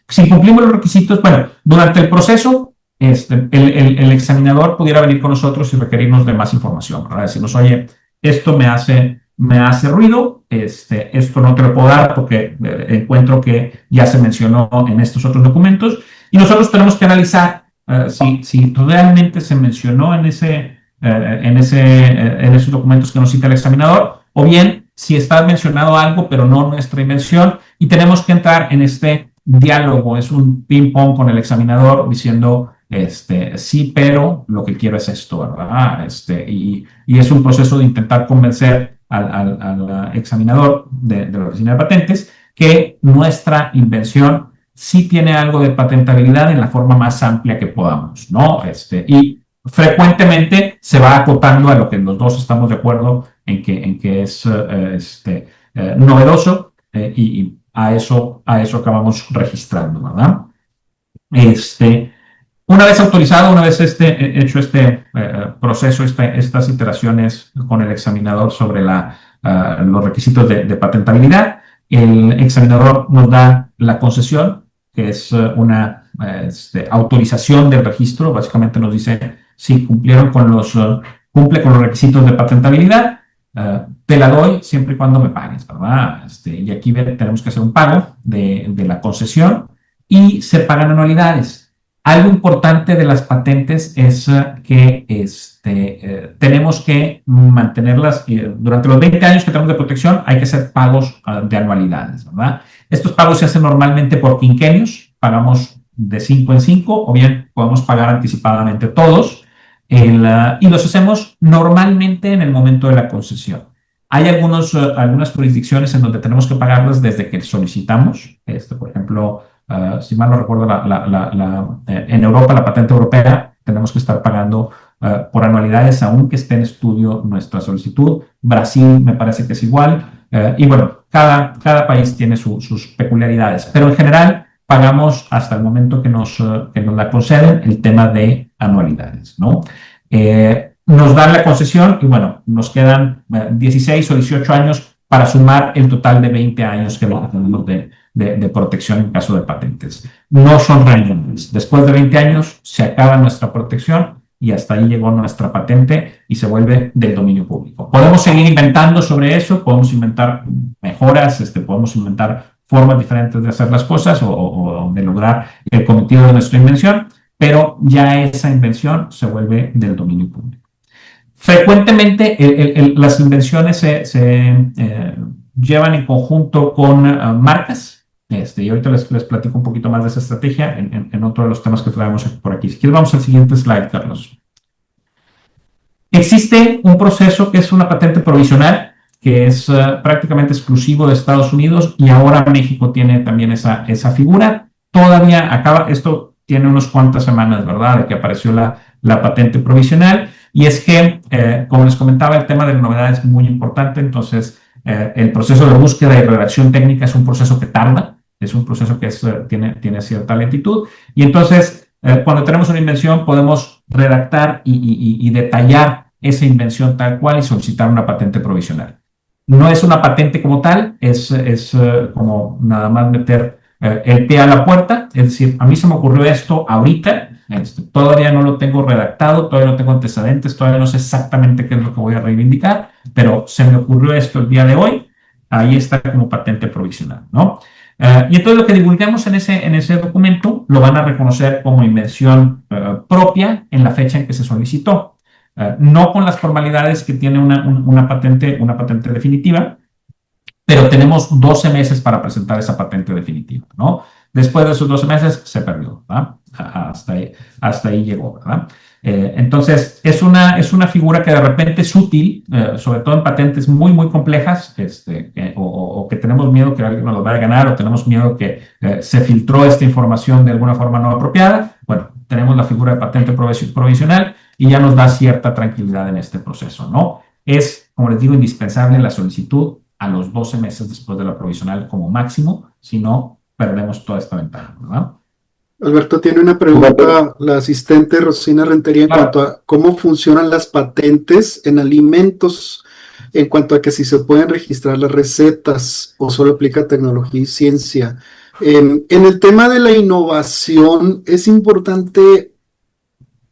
Si cumplimos los requisitos, bueno, durante el proceso, el examinador pudiera venir con nosotros y requerirnos de más información, ¿verdad? Decirnos, oye, esto me hace ruido, esto no te lo puedo dar porque encuentro que ya se mencionó en estos otros documentos, y nosotros tenemos que analizar si realmente se mencionó en esos documentos que nos cita el examinador, o bien si está mencionado algo pero no nuestra invención, y tenemos que entrar en este diálogo. Es un ping-pong con el examinador diciendo sí, pero lo que quiero es esto, ¿verdad? Y es un proceso de intentar convencer al examinador de la Oficina de Patentes que nuestra invención sí tiene algo de patentabilidad en la forma más amplia que podamos, ¿no? Y frecuentemente se va acotando a lo que los dos estamos de acuerdo en que es novedoso, y a eso acabamos registrando, ¿verdad? Una vez autorizado, una vez hecho proceso, estas iteraciones con el examinador sobre los requisitos de patentabilidad, el examinador nos da la concesión, que es una autorización del registro. Básicamente nos dice si cumple con los requisitos de patentabilidad, te la doy siempre y cuando me pagues, ¿verdad? Y aquí tenemos que hacer un pago de la concesión y se pagan anualidades. Algo importante de las patentes es que tenemos que mantenerlas durante los 20 años que tenemos de protección. Hay que hacer pagos de anualidades, ¿verdad? Estos pagos se hacen normalmente por quinquenios. Pagamos de 5 en 5, o bien podemos pagar anticipadamente todos, y los hacemos normalmente en el momento de la concesión. Hay algunas jurisdicciones en donde tenemos que pagarlas desde que solicitamos. Por ejemplo, si mal no recuerdo, en Europa, la patente europea, tenemos que estar pagando por anualidades, aunque esté en estudio nuestra solicitud. Brasil me parece que es igual. Y bueno, cada país tiene sus peculiaridades, pero en general pagamos hasta el momento que nos la conceden el tema de anualidades, ¿no? Nos dan la concesión y bueno, nos quedan 16 o 18 años para sumar el total de 20 años que tenemos de protección en caso de patentes. No son renovables. Después de 20 años se acaba nuestra protección y hasta ahí llegó nuestra patente y se vuelve del dominio público. Podemos seguir inventando sobre eso, podemos inventar mejoras, podemos inventar formas diferentes de hacer las cosas o de lograr el cometido de nuestra invención, pero ya esa invención se vuelve del dominio público. Frecuentemente las invenciones se llevan en conjunto con marcas, y ahorita les platico un poquito más de esa estrategia en otro de los temas que traemos por aquí. Si quieres, vamos al siguiente slide, Carlos. Existe un proceso que es una patente provisional, que es prácticamente exclusivo de Estados Unidos, y ahora México tiene también esa figura. Todavía esto tiene unas cuantas semanas, ¿verdad?, de que apareció la patente provisional, y es que, como les comentaba, el tema de la novedad es muy importante. Entonces, el proceso de búsqueda y redacción técnica es un proceso que tarda, es un proceso que tiene cierta lentitud, y entonces, cuando tenemos una invención, podemos redactar y detallar esa invención tal cual y solicitar una patente provisional. No es una patente como tal, es como nada más meter el pie a la puerta, es decir, a mí se me ocurrió esto ahorita, todavía no lo tengo redactado, todavía no tengo antecedentes, todavía no sé exactamente qué es lo que voy a reivindicar, pero se me ocurrió esto el día de hoy, ahí está como patente provisional, ¿no? Y entonces lo que divulguemos en ese documento lo van a reconocer como invención propia en la fecha en que se solicitó. No con las formalidades que tiene una patente definitiva, pero tenemos 12 meses para presentar esa patente definitiva, ¿no? Después de esos 12 meses se perdió, ¿verdad? hasta ahí llegó, ¿verdad? Entonces, es una figura que de repente es útil, sobre todo en patentes muy, muy complejas, o que tenemos miedo que alguien nos lo vaya a ganar, o tenemos miedo que se filtró esta información de alguna forma no apropiada. Bueno, tenemos la figura de patente provisional y ya nos da cierta tranquilidad en este proceso, ¿no? Es, como les digo, indispensable la solicitud a los 12 meses después de la provisional como máximo, si no, perdemos toda esta ventaja, ¿verdad? Alberto, tiene una pregunta la asistente Rosina Rentería en cuanto a cómo funcionan las patentes en alimentos, en cuanto a que si se pueden registrar las recetas o solo aplica tecnología y ciencia. En el tema de la innovación es importante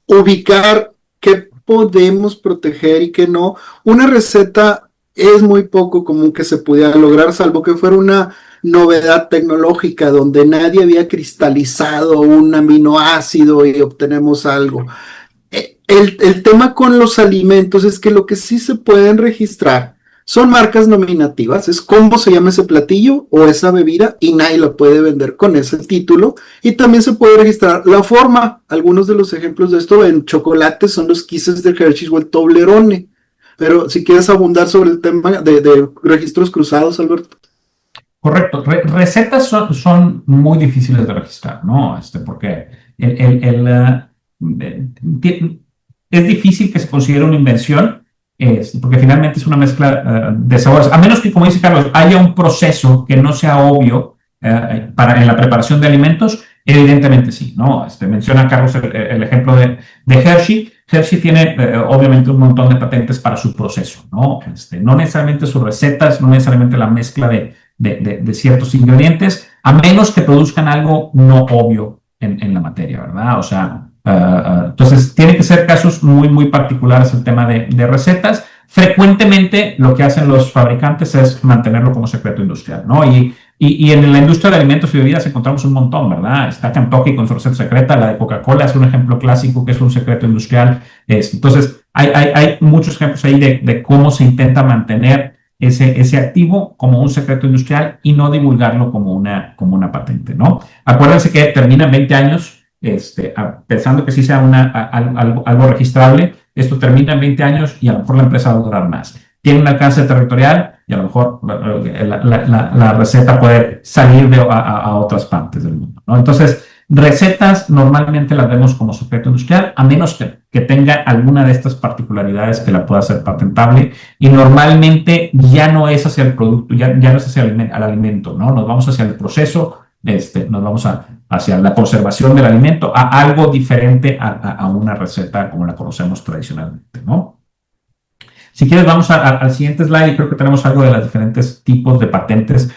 ubicar qué podemos proteger y qué no. Una receta es muy poco común que se pudiera lograr, salvo que fuera una novedad tecnológica donde nadie había cristalizado un aminoácido y obtenemos algo. El tema con los alimentos es que lo que sí se pueden registrar son marcas nominativas, es cómo se llama ese platillo o esa bebida y nadie lo puede vender con ese título, y también se puede registrar la forma. Algunos de los ejemplos de esto en chocolate son los Kisses de Hershey's o el Toblerone, pero si quieres abundar sobre el tema de registros cruzados, Alberto. Correcto. Recetas son muy difíciles de registrar, ¿no? Porque es difícil que se considere una invención, porque finalmente es una mezcla de sabores. A menos que, como dice Carlos, haya un proceso que no sea obvio en la preparación de alimentos, evidentemente sí, ¿no? Menciona Carlos el ejemplo de Hershey. Hershey tiene obviamente un montón de patentes para su proceso, ¿no? No necesariamente sus recetas, no necesariamente la mezcla de ciertos ingredientes, a menos que produzcan algo no obvio en la materia, ¿verdad? O sea, entonces tiene que ser casos muy, muy particulares el tema de recetas. Frecuentemente lo que hacen los fabricantes es mantenerlo como secreto industrial, ¿no? Y en la industria de alimentos y bebidas encontramos un montón, ¿verdad? Está Kentucky con su receta secreta, la de Coca-Cola es un ejemplo clásico que es un secreto industrial. Entonces, hay muchos ejemplos ahí de cómo se intenta mantener ese activo como un secreto industrial y no divulgarlo como una patente, ¿no? Acuérdense que termina en 20 años, pensando que sí sea algo registrable, esto termina en 20 años y a lo mejor la empresa va a durar más. Tiene un alcance territorial y a lo mejor la receta puede salir a otras partes del mundo, ¿no? Entonces, recetas normalmente las vemos como secreto industrial, a menos que tenga alguna de estas particularidades que la pueda hacer patentable, y normalmente ya no es hacia el producto, ya no es hacia el alimento, ¿no? Nos vamos hacia el proceso, nos vamos hacia la conservación del alimento, a algo diferente a una receta como la conocemos tradicionalmente, ¿no? Si quieres, vamos al siguiente slide y creo que tenemos algo de los diferentes tipos de patentes.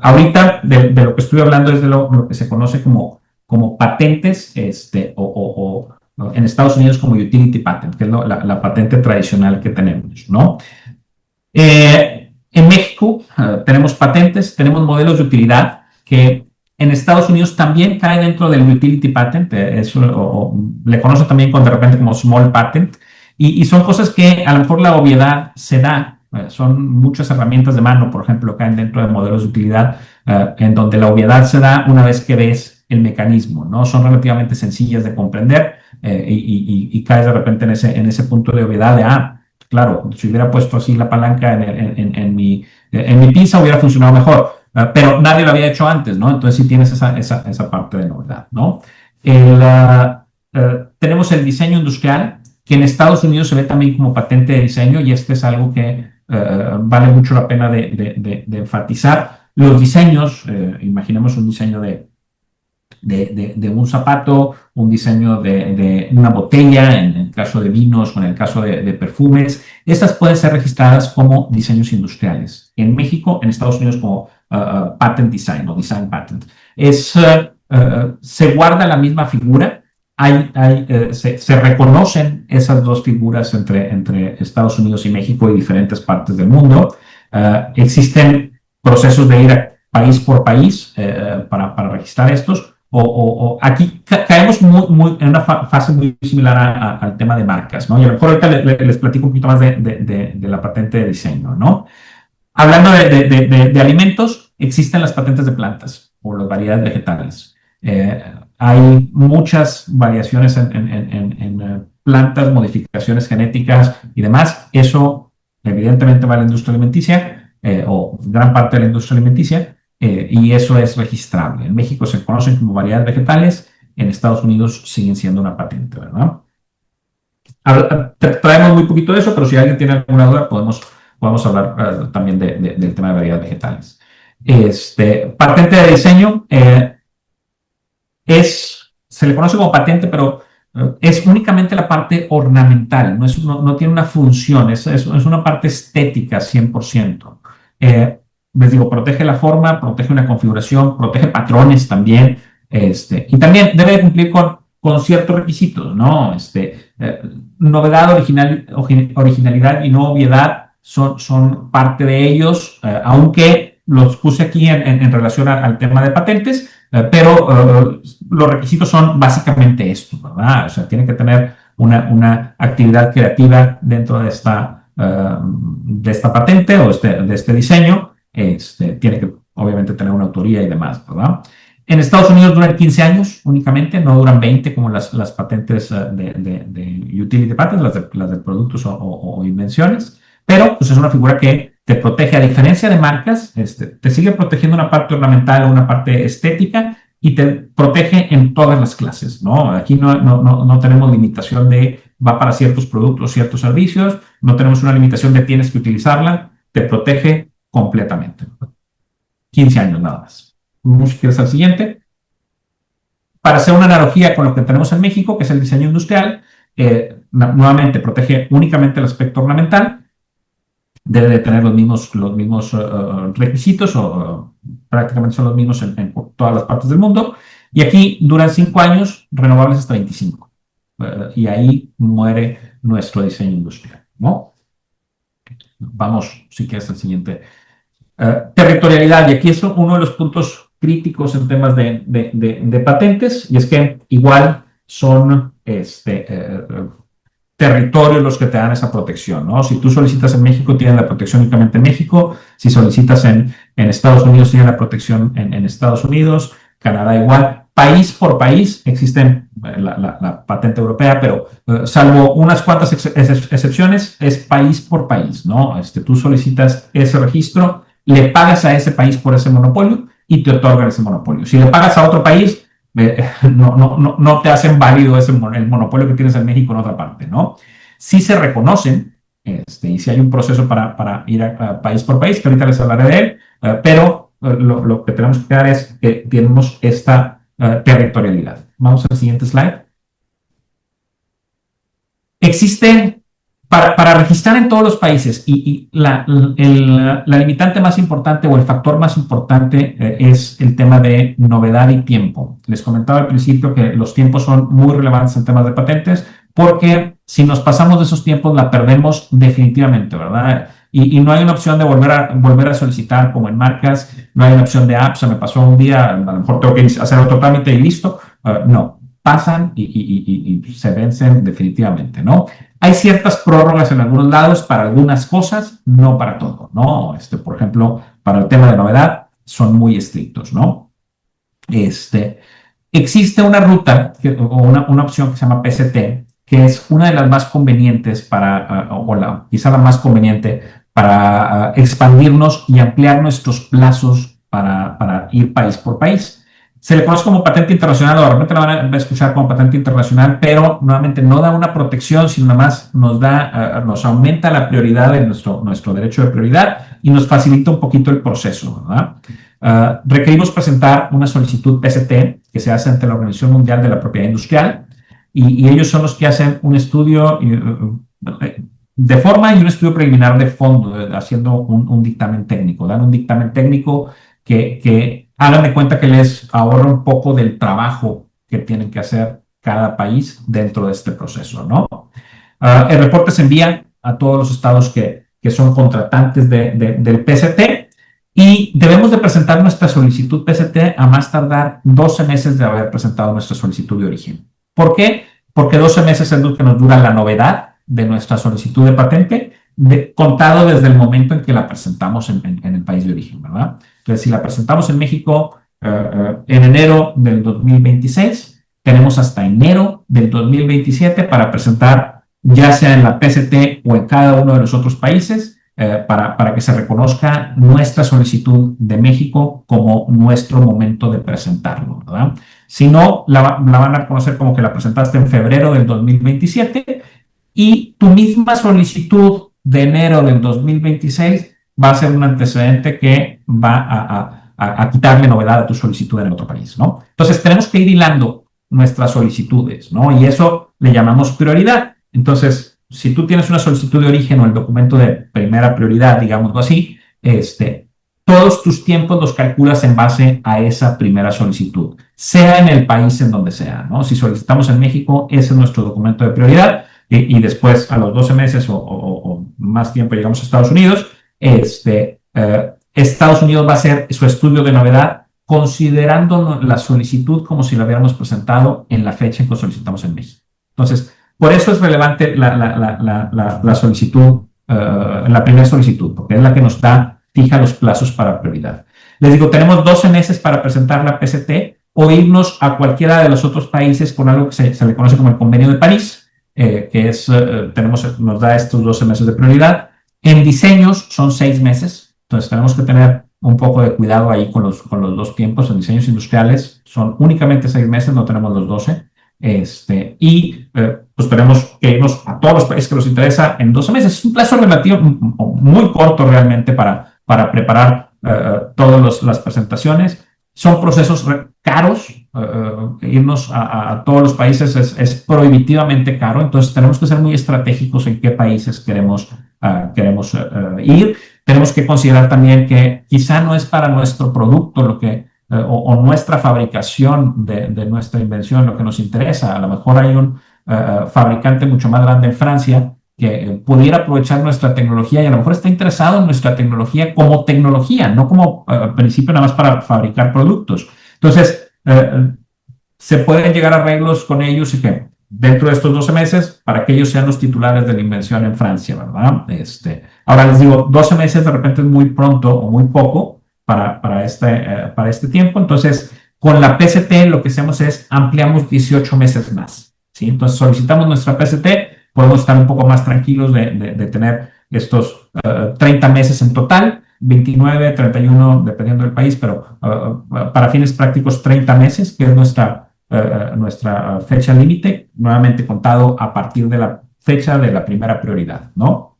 Ahorita, de lo que estoy hablando es de lo que se conoce como patentes, o en Estados Unidos como utility patent, que es la patente tradicional que tenemos, ¿no? En México tenemos patentes, tenemos modelos de utilidad que en Estados Unidos también cae dentro del utility patent, le conocen también de repente como small patent. Y son cosas que a lo mejor la obviedad se da, son muchas herramientas de mano, por ejemplo, caen dentro de modelos de utilidad, en donde la obviedad se da una vez que ves el mecanismo, ¿no? Son relativamente sencillas de comprender y caes de repente en ese punto de obviedad de, claro, si hubiera puesto así la palanca en mi pinza hubiera funcionado mejor, pero nadie lo había hecho antes, ¿no? Entonces sí tienes esa parte de novedad, ¿no? Tenemos el diseño industrial, que en Estados Unidos se ve también como patente de diseño, y es algo que vale mucho la pena de enfatizar. Los diseños, imaginemos un diseño de un zapato, un diseño de una botella, en el caso de vinos o en el caso de perfumes, estas pueden ser registradas como diseños industriales. En México, en Estados Unidos como patent design o design patent. Se guarda la misma figura. Se reconocen esas dos figuras entre Estados Unidos y México y diferentes partes del mundo. Existen procesos de ir país por país para registrar estos. Aquí caemos en una fase muy similar al tema de marcas, ¿no? Y a lo mejor ahorita les platico un poquito más de la patente de diseño, ¿no? Hablando de alimentos, existen las patentes de plantas o las variedades vegetales. hay muchas variaciones en plantas, modificaciones genéticas y demás. Eso evidentemente va a la industria alimenticia o gran parte de la industria alimenticia y eso es registrable. En México se conocen como variedades vegetales, en Estados Unidos siguen siendo una patente, ¿verdad? Traemos muy poquito de eso, pero si alguien tiene alguna duda podemos hablar también del tema de variedades vegetales. Patente de diseño se le conoce como patente, pero es únicamente la parte ornamental, no tiene una función, es una parte estética 100%. Les digo, protege la forma, protege una configuración, protege patrones también, y también debe cumplir con ciertos requisitos, ¿no? Novedad, originalidad y no obviedad son parte de ellos, aunque los puse aquí en relación al tema de patentes, pero los requisitos son básicamente esto, ¿verdad? O sea, tiene que tener una actividad creativa dentro de esta patente o de este diseño. Tiene que, obviamente, tener una autoría y demás, ¿verdad? En Estados Unidos duran 15 años únicamente, no duran 20 como las patentes de utility patents, las de productos o invenciones, pero pues, es una figura que te protege, a diferencia de marcas, te sigue protegiendo una parte ornamental o una parte estética y te protege en todas las clases, ¿no? Aquí no tenemos limitación de va para ciertos productos, ciertos servicios, no tenemos una limitación de tienes que utilizarla, te protege completamente. 15 años nada más. Si quieres al siguiente. Para hacer una analogía con lo que tenemos en México, que es el diseño industrial, nuevamente protege únicamente el aspecto ornamental, debe de tener los mismos requisitos o prácticamente son los mismos en todas las partes del mundo, y aquí duran 5 años, renovables hasta 25, y ahí muere nuestro diseño industrial, ¿no? Vamos, si quieres al siguiente. Territorialidad, y aquí es uno de los puntos críticos en temas de patentes, y es que igual son territorios los que te dan esa protección, ¿no? Si tú solicitas en México, tienen la protección únicamente en México. Si solicitas en Estados Unidos, tienen la protección en Estados Unidos. Canadá igual. País por país existen la patente europea, pero salvo unas cuantas excepciones, es país por país, ¿no? Tú solicitas ese registro, le pagas a ese país por ese monopolio y te otorgan ese monopolio. Si le pagas a otro país, no te hacen válido el monopolio que tienes en México en otra parte, ¿no? Sí se reconocen, y sí hay un proceso para ir a país por país, que ahorita les hablaré de él, pero lo que tenemos que quedar es que tenemos esta territorialidad. Vamos al siguiente slide. Existe, para registrar en todos los países, y la limitante más importante o el factor más importante es el tema de novedad y tiempo. Les comentaba al principio que los tiempos son muy relevantes en temas de patentes, porque si nos pasamos de esos tiempos la perdemos definitivamente, ¿verdad? Y no hay una opción de volver a solicitar como en marcas, no hay una opción de se me pasó un día, a lo mejor tengo que hacer otro trámite y listo. No, pasan y se vencen definitivamente, ¿no? Hay ciertas prórrogas en algunos lados para algunas cosas, no para todo, ¿no? Por ejemplo, para el tema de novedad son muy estrictos, ¿no? Existe una ruta o una opción que se llama PCT, que es una de las más convenientes quizá la más conveniente para expandirnos y ampliar nuestros plazos para ir país por país. Se le conoce como patente internacional, o de repente la van a escuchar como patente internacional, pero nuevamente no da una protección, sino nada más nos aumenta la prioridad de nuestro derecho de prioridad y nos facilita un poquito el proceso, ¿verdad? Requerimos presentar una solicitud PCT que se hace ante la Organización Mundial de la Propiedad Industrial, y ellos son los que hacen un estudio de forma y un estudio preliminar de fondo, haciendo un dictamen técnico. Dan un dictamen técnico que hagan de cuenta que les ahorra un poco del trabajo que tienen que hacer cada país dentro de este proceso, ¿no? El reporte se envía a todos los estados que son contratantes del PCT, y debemos de presentar nuestra solicitud PCT a más tardar 12 meses de haber presentado nuestra solicitud de origen. ¿Por qué? Porque 12 meses es lo que nos dura la novedad de nuestra solicitud de patente, contado desde el momento en que la presentamos en el país de origen, ¿verdad? Entonces, si la presentamos en México en enero del 2026, tenemos hasta enero del 2027 para presentar, ya sea en la PCT o en cada uno de los otros países, para que se reconozca nuestra solicitud de México como nuestro momento de presentarlo, ¿verdad? Si no, la van a reconocer como que la presentaste en febrero del 2027 y tu misma solicitud de enero del 2026 va a ser un antecedente que va a quitarle novedad a tu solicitud en el otro país, ¿no? Entonces, tenemos que ir hilando nuestras solicitudes, ¿no? Y eso le llamamos prioridad. Entonces, si tú tienes una solicitud de origen o el documento de primera prioridad, digámoslo así, todos tus tiempos los calculas en base a esa primera solicitud, sea en el país en donde sea, ¿no? Si solicitamos en México, ese es nuestro documento de prioridad, y después a los 12 meses o más tiempo llegamos a Estados Unidos, Estados Unidos va a hacer su estudio de novedad considerando la solicitud como si la hubiéramos presentado en la fecha en que solicitamos en México. Entonces, por eso es relevante la solicitud, la primera solicitud, porque es la que nos fija los plazos para prioridad. Les digo, tenemos 12 meses para presentar la PCT o irnos a cualquiera de los otros países con algo que se le conoce como el Convenio de París, que nos da estos 12 meses de prioridad. En diseños son 6 meses, entonces tenemos que tener un poco de cuidado ahí con los dos tiempos. En diseños industriales son únicamente 6 meses, no tenemos los 12. Pues tenemos que irnos a todos los países que nos interesa en 12 meses. Es un plazo relativo muy corto realmente para preparar todas las presentaciones. Son procesos caros. Irnos a todos los países es prohibitivamente caro, entonces tenemos que ser muy estratégicos en qué países queremos ir. Tenemos que considerar también que quizá no es para nuestro producto o nuestra fabricación de nuestra invención lo que nos interesa. A lo mejor hay un fabricante mucho más grande en Francia que pudiera aprovechar nuestra tecnología y a lo mejor está interesado en nuestra tecnología como tecnología, no como principio nada más para fabricar productos. Entonces, se pueden llegar a arreglos con ellos y que dentro de estos 12 meses, para que ellos sean los titulares de la invención en Francia, ¿verdad? Ahora les digo, 12 meses de repente es muy pronto o muy poco para este tiempo. Entonces, con la PCT lo que hacemos es ampliamos 18 meses más, ¿sí? Entonces, solicitamos nuestra PCT, podemos estar un poco más tranquilos de tener estos 30 meses en total, 29, 31, dependiendo del país, pero para fines prácticos 30 meses, que es nuestra fecha límite, nuevamente contado a partir de la fecha de la primera prioridad, ¿no?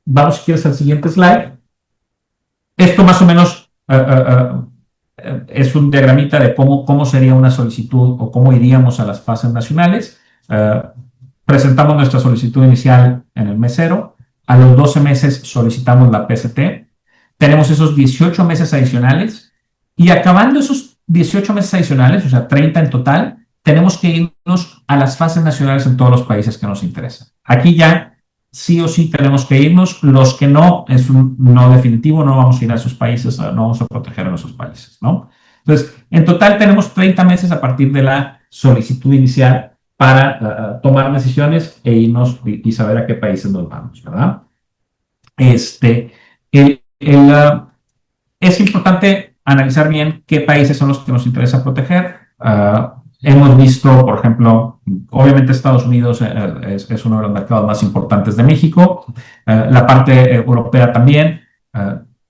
Vamos, si quieres, al siguiente slide. Esto más o menos es un diagramita de cómo sería una solicitud o cómo iríamos a las fases nacionales. Presentamos nuestra solicitud inicial en el mes 0. A los 12 meses solicitamos la PCT. Tenemos esos 18 meses adicionales y acabando esos 18 meses adicionales, o sea, 30 en total, tenemos que irnos a las fases nacionales en todos los países que nos interesan. Aquí ya sí o sí tenemos que irnos. Los que no, es un no definitivo, no vamos a ir a esos países, no vamos a proteger a esos países, ¿no? Entonces, en total tenemos 30 meses a partir de la solicitud inicial para tomar decisiones e irnos y saber a qué países nos vamos, ¿verdad? Es importante analizar bien qué países son los que nos interesa proteger. Hemos visto, por ejemplo, obviamente Estados Unidos es uno de los mercados más importantes de México, la parte europea también,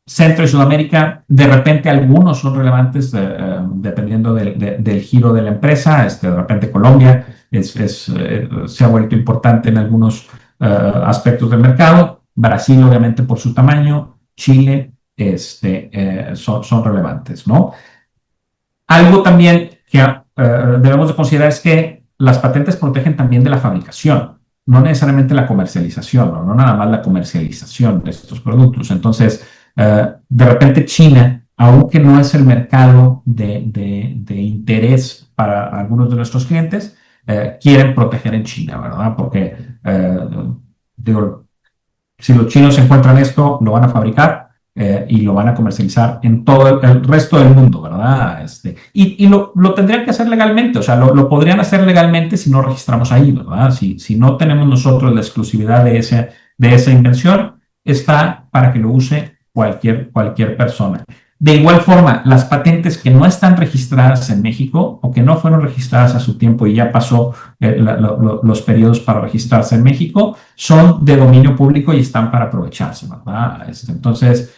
Centro y Sudamérica, de repente algunos son relevantes dependiendo del giro de la empresa. De repente Colombia se ha vuelto importante en algunos aspectos del mercado. Brasil, obviamente, por su tamaño. Chile son relevantes, ¿no? Algo también que debemos de considerar es que las patentes protegen también de la fabricación, no necesariamente la comercialización, no nada más la comercialización de estos productos. Entonces, de repente China, aunque no es el mercado de interés para algunos de nuestros clientes, quieren proteger en China, ¿verdad? Porque, si los chinos encuentran esto, lo van a fabricar y lo van a comercializar en todo el resto del mundo, ¿verdad? Y lo tendrían que hacer legalmente, o sea, lo podrían hacer legalmente si no registramos ahí, ¿verdad? Si no tenemos nosotros la exclusividad de esa invención, está para que lo use cualquier persona. De igual forma, las patentes que no están registradas en México o que no fueron registradas a su tiempo y ya pasó los periodos para registrarse en México, son de dominio público y están para aprovecharse, ¿verdad? Entonces,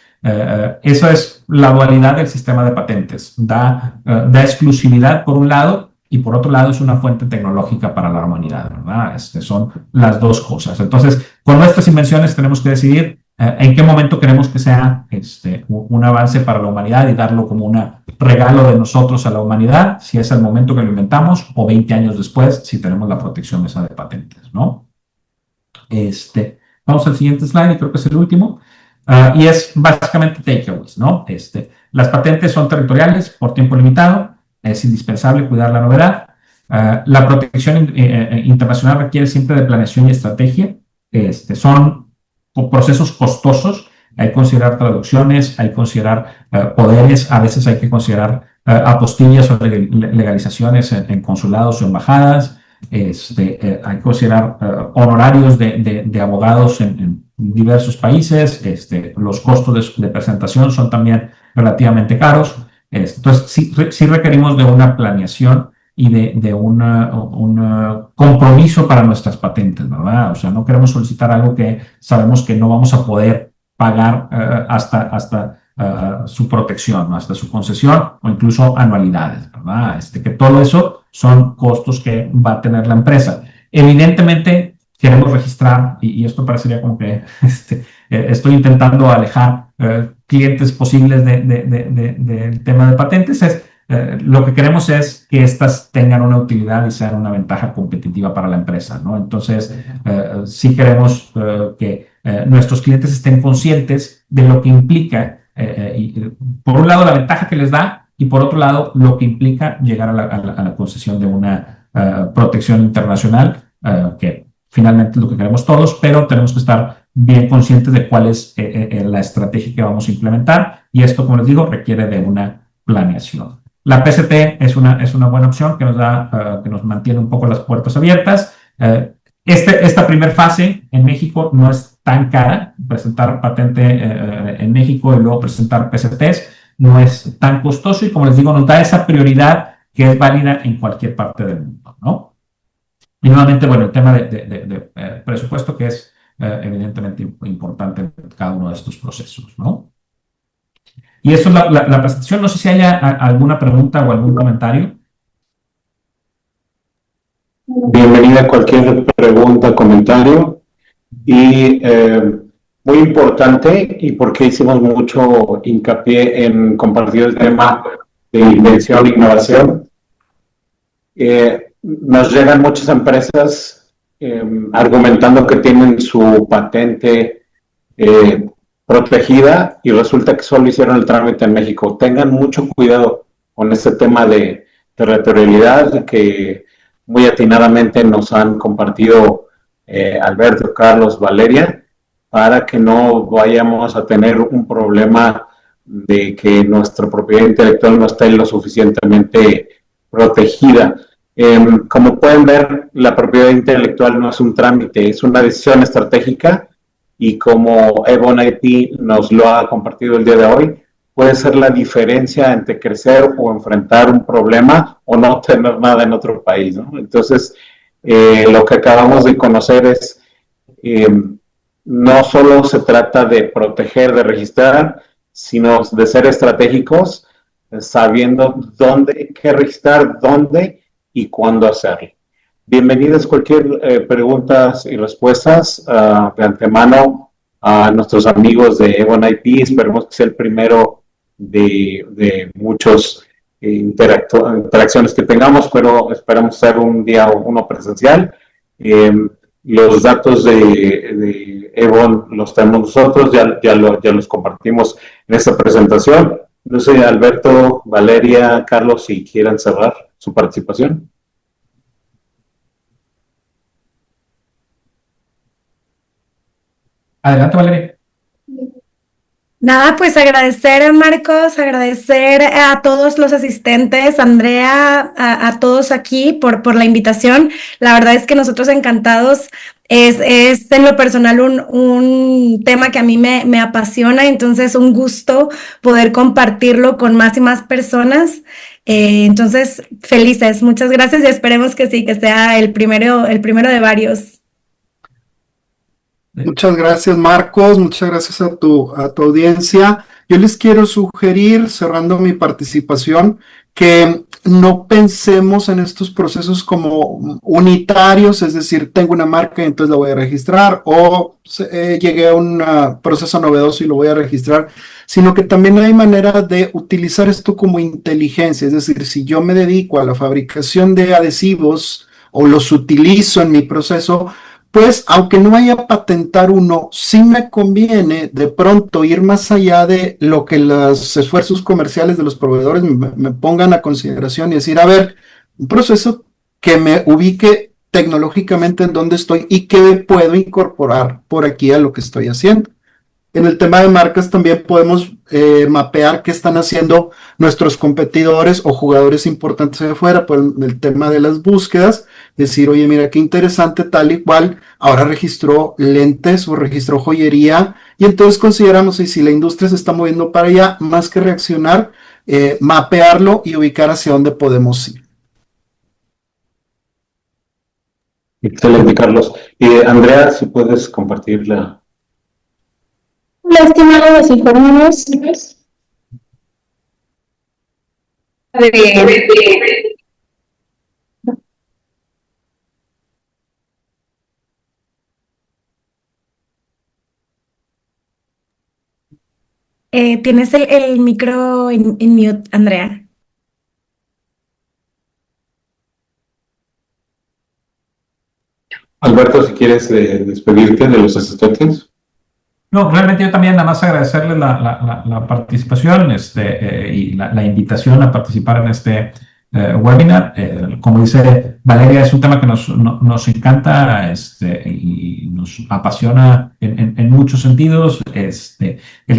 eso es la dualidad del sistema de patentes. Da exclusividad por un lado y por otro lado es una fuente tecnológica para la humanidad, ¿verdad? Son las dos cosas. Entonces, con nuestras invenciones tenemos que decidir en qué momento queremos que sea un avance para la humanidad y darlo como un regalo de nosotros a la humanidad, si es el momento que lo inventamos, o 20 años después, si tenemos la protección esa de patentes, ¿no? Vamos al siguiente slide, y creo que es el último, y es básicamente takeaways, ¿no? Las patentes son territoriales por tiempo limitado, es indispensable cuidar la novedad, la protección internacional requiere siempre de planeación y estrategia, son procesos costosos, hay que considerar traducciones, hay que considerar poderes, a veces hay que considerar apostillas o legalizaciones en consulados o embajadas, hay que considerar honorarios de abogados en diversos países, los costos de presentación son también relativamente caros, entonces sí requerimos de una planeación y de un compromiso para nuestras patentes, ¿verdad? O sea, no queremos solicitar algo que sabemos que no vamos a poder pagar hasta su protección, ¿no? Hasta su concesión o incluso anualidades, ¿verdad? Que todo eso son costos que va a tener la empresa. Evidentemente, queremos registrar, y esto parecería como que estoy intentando alejar clientes posibles del tema de patentes, lo que queremos es que estas tengan una utilidad y sean una ventaja competitiva para la empresa, ¿no? Entonces, sí queremos que nuestros clientes estén conscientes de lo que implica, por un lado, la ventaja que les da y por otro lado, lo que implica llegar a la concesión de una protección internacional, que finalmente es lo que queremos todos, pero tenemos que estar bien conscientes de cuál es la estrategia que vamos a implementar y esto, como les digo, requiere de una planeación. La PCT es una buena opción que nos mantiene un poco las puertas abiertas. Esta primera fase en México no es tan cara. Presentar patente en México y luego presentar PCTs no es tan costoso y, como les digo, nos da esa prioridad que es válida en cualquier parte del mundo, ¿no? Y nuevamente, bueno, el tema de presupuesto que es evidentemente importante en cada uno de estos procesos, ¿no? Y eso es la presentación. No sé si haya alguna pregunta o algún comentario. Bienvenida a cualquier pregunta, comentario. Y muy importante, y porque hicimos mucho hincapié en compartir el tema de invención e innovación, nos llegan muchas empresas argumentando que tienen su patente protegida y resulta que solo hicieron el trámite en México. Tengan mucho cuidado con este tema de territorialidad que muy atinadamente nos han compartido Alberto, Carlos, Valeria, para que no vayamos a tener un problema de que nuestra propiedad intelectual no esté lo suficientemente protegida. Como pueden ver, la propiedad intelectual no es un trámite, es una decisión estratégica y como Evon IP nos lo ha compartido el día de hoy, puede ser la diferencia entre crecer o enfrentar un problema o no tener nada en otro país, ¿no? Entonces, lo que acabamos de conocer es, no solo se trata de proteger, de registrar, sino de ser estratégicos, sabiendo qué registrar, dónde y cuándo hacerlo. Bienvenidos cualquier preguntas y respuestas de antemano a nuestros amigos de Evon IP. Esperemos que sea el primero de muchos interacciones que tengamos, pero esperamos hacer un día uno presencial. Los datos de Evon los tenemos nosotros, ya los compartimos en esta presentación. No sé, Alberto, Valeria, Carlos, si quieran cerrar su participación. Adelante, Valeria. Nada, pues agradecer a Marcos, agradecer a todos los asistentes, Andrea, a todos aquí por la invitación. La verdad es que nosotros encantados Es en lo personal un tema que a mí me apasiona, entonces un gusto poder compartirlo con más y más personas. Entonces, felices, muchas gracias y esperemos que sí, que sea el primero de varios. Muchas gracias, Marcos. Muchas gracias a tu audiencia. Yo les quiero sugerir, cerrando mi participación, que no pensemos en estos procesos como unitarios, es decir, tengo una marca y entonces la voy a registrar, o llegué a un proceso novedoso y lo voy a registrar, sino que también hay manera de utilizar esto como inteligencia, es decir, si yo me dedico a la fabricación de adhesivos o los utilizo en mi proceso, pues aunque no vaya a patentar uno, sí me conviene de pronto ir más allá de lo que los esfuerzos comerciales de los proveedores me pongan a consideración y decir, a ver, un proceso que me ubique tecnológicamente en donde estoy y que puedo incorporar por aquí a lo que estoy haciendo. En el tema de marcas también podemos mapear qué están haciendo nuestros competidores o jugadores importantes de afuera por el tema de las búsquedas. Decir, oye, mira qué interesante, tal y cual, ahora registró lentes o registró joyería, y entonces consideramos, y si la industria se está moviendo para allá, más que reaccionar, mapearlo y ubicar hacia dónde podemos ir. Excelente, Carlos. Andrea, si puedes compartirla. Hola, estimados informes. Tienes el micro en mute, Andrea. Alberto, si quieres despedirte de los asistentes. No, realmente yo también nada más agradecerles la participación y la invitación a participar en este webinar. Como dice Valeria, es un tema que nos encanta y nos apasiona en muchos sentidos.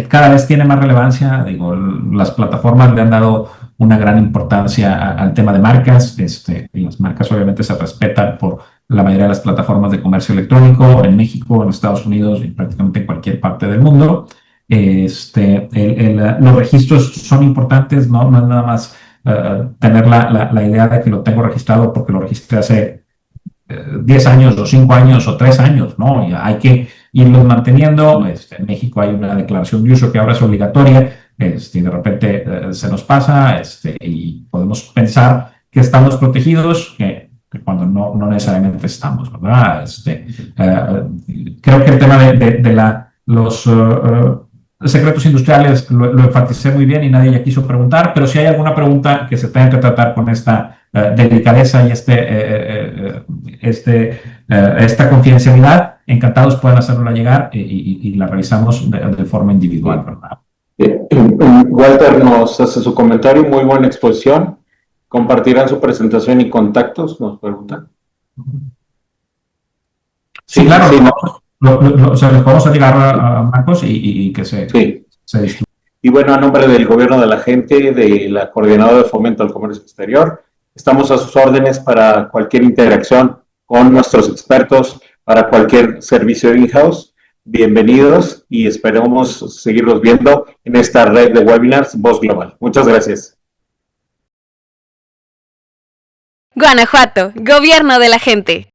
Cada vez tiene más relevancia. Digo, las plataformas le han dado una gran importancia al tema de marcas. Y las marcas obviamente se respetan por la mayoría de las plataformas de comercio electrónico en México, en Estados Unidos y prácticamente en cualquier parte del mundo. Los registros son importantes, no es nada más tener la idea de que lo tengo registrado porque lo registré hace 10 años o 5 años o 3 años, ¿no? Y hay que irlos manteniendo. En México hay una declaración de uso que ahora es obligatoria, y de repente se nos pasa, y podemos pensar que estamos protegidos, que cuando no necesariamente estamos, ¿verdad? Creo que el tema de los secretos industriales lo enfaticé muy bien y nadie ya quiso preguntar, pero si hay alguna pregunta que se tenga que tratar con esta delicadeza y esta confidencialidad, encantados pueden hacernosla llegar y la revisamos de forma individual, ¿verdad? Walter nos hace su comentario, muy buena exposición. ¿Compartirán su presentación y contactos? Nos preguntan. Sí, claro. Sí, o sea, les podemos llegar a Marcos y que se distribuya. Y bueno, a nombre del Gobierno de la Gente, de la Coordinadora de Fomento al Comercio Exterior, estamos a sus órdenes para cualquier interacción con nuestros expertos, para cualquier servicio in-house. Bienvenidos y esperemos seguirlos viendo en esta red de webinars Voz Global. Muchas gracias. Guanajuato, Gobierno de la Gente.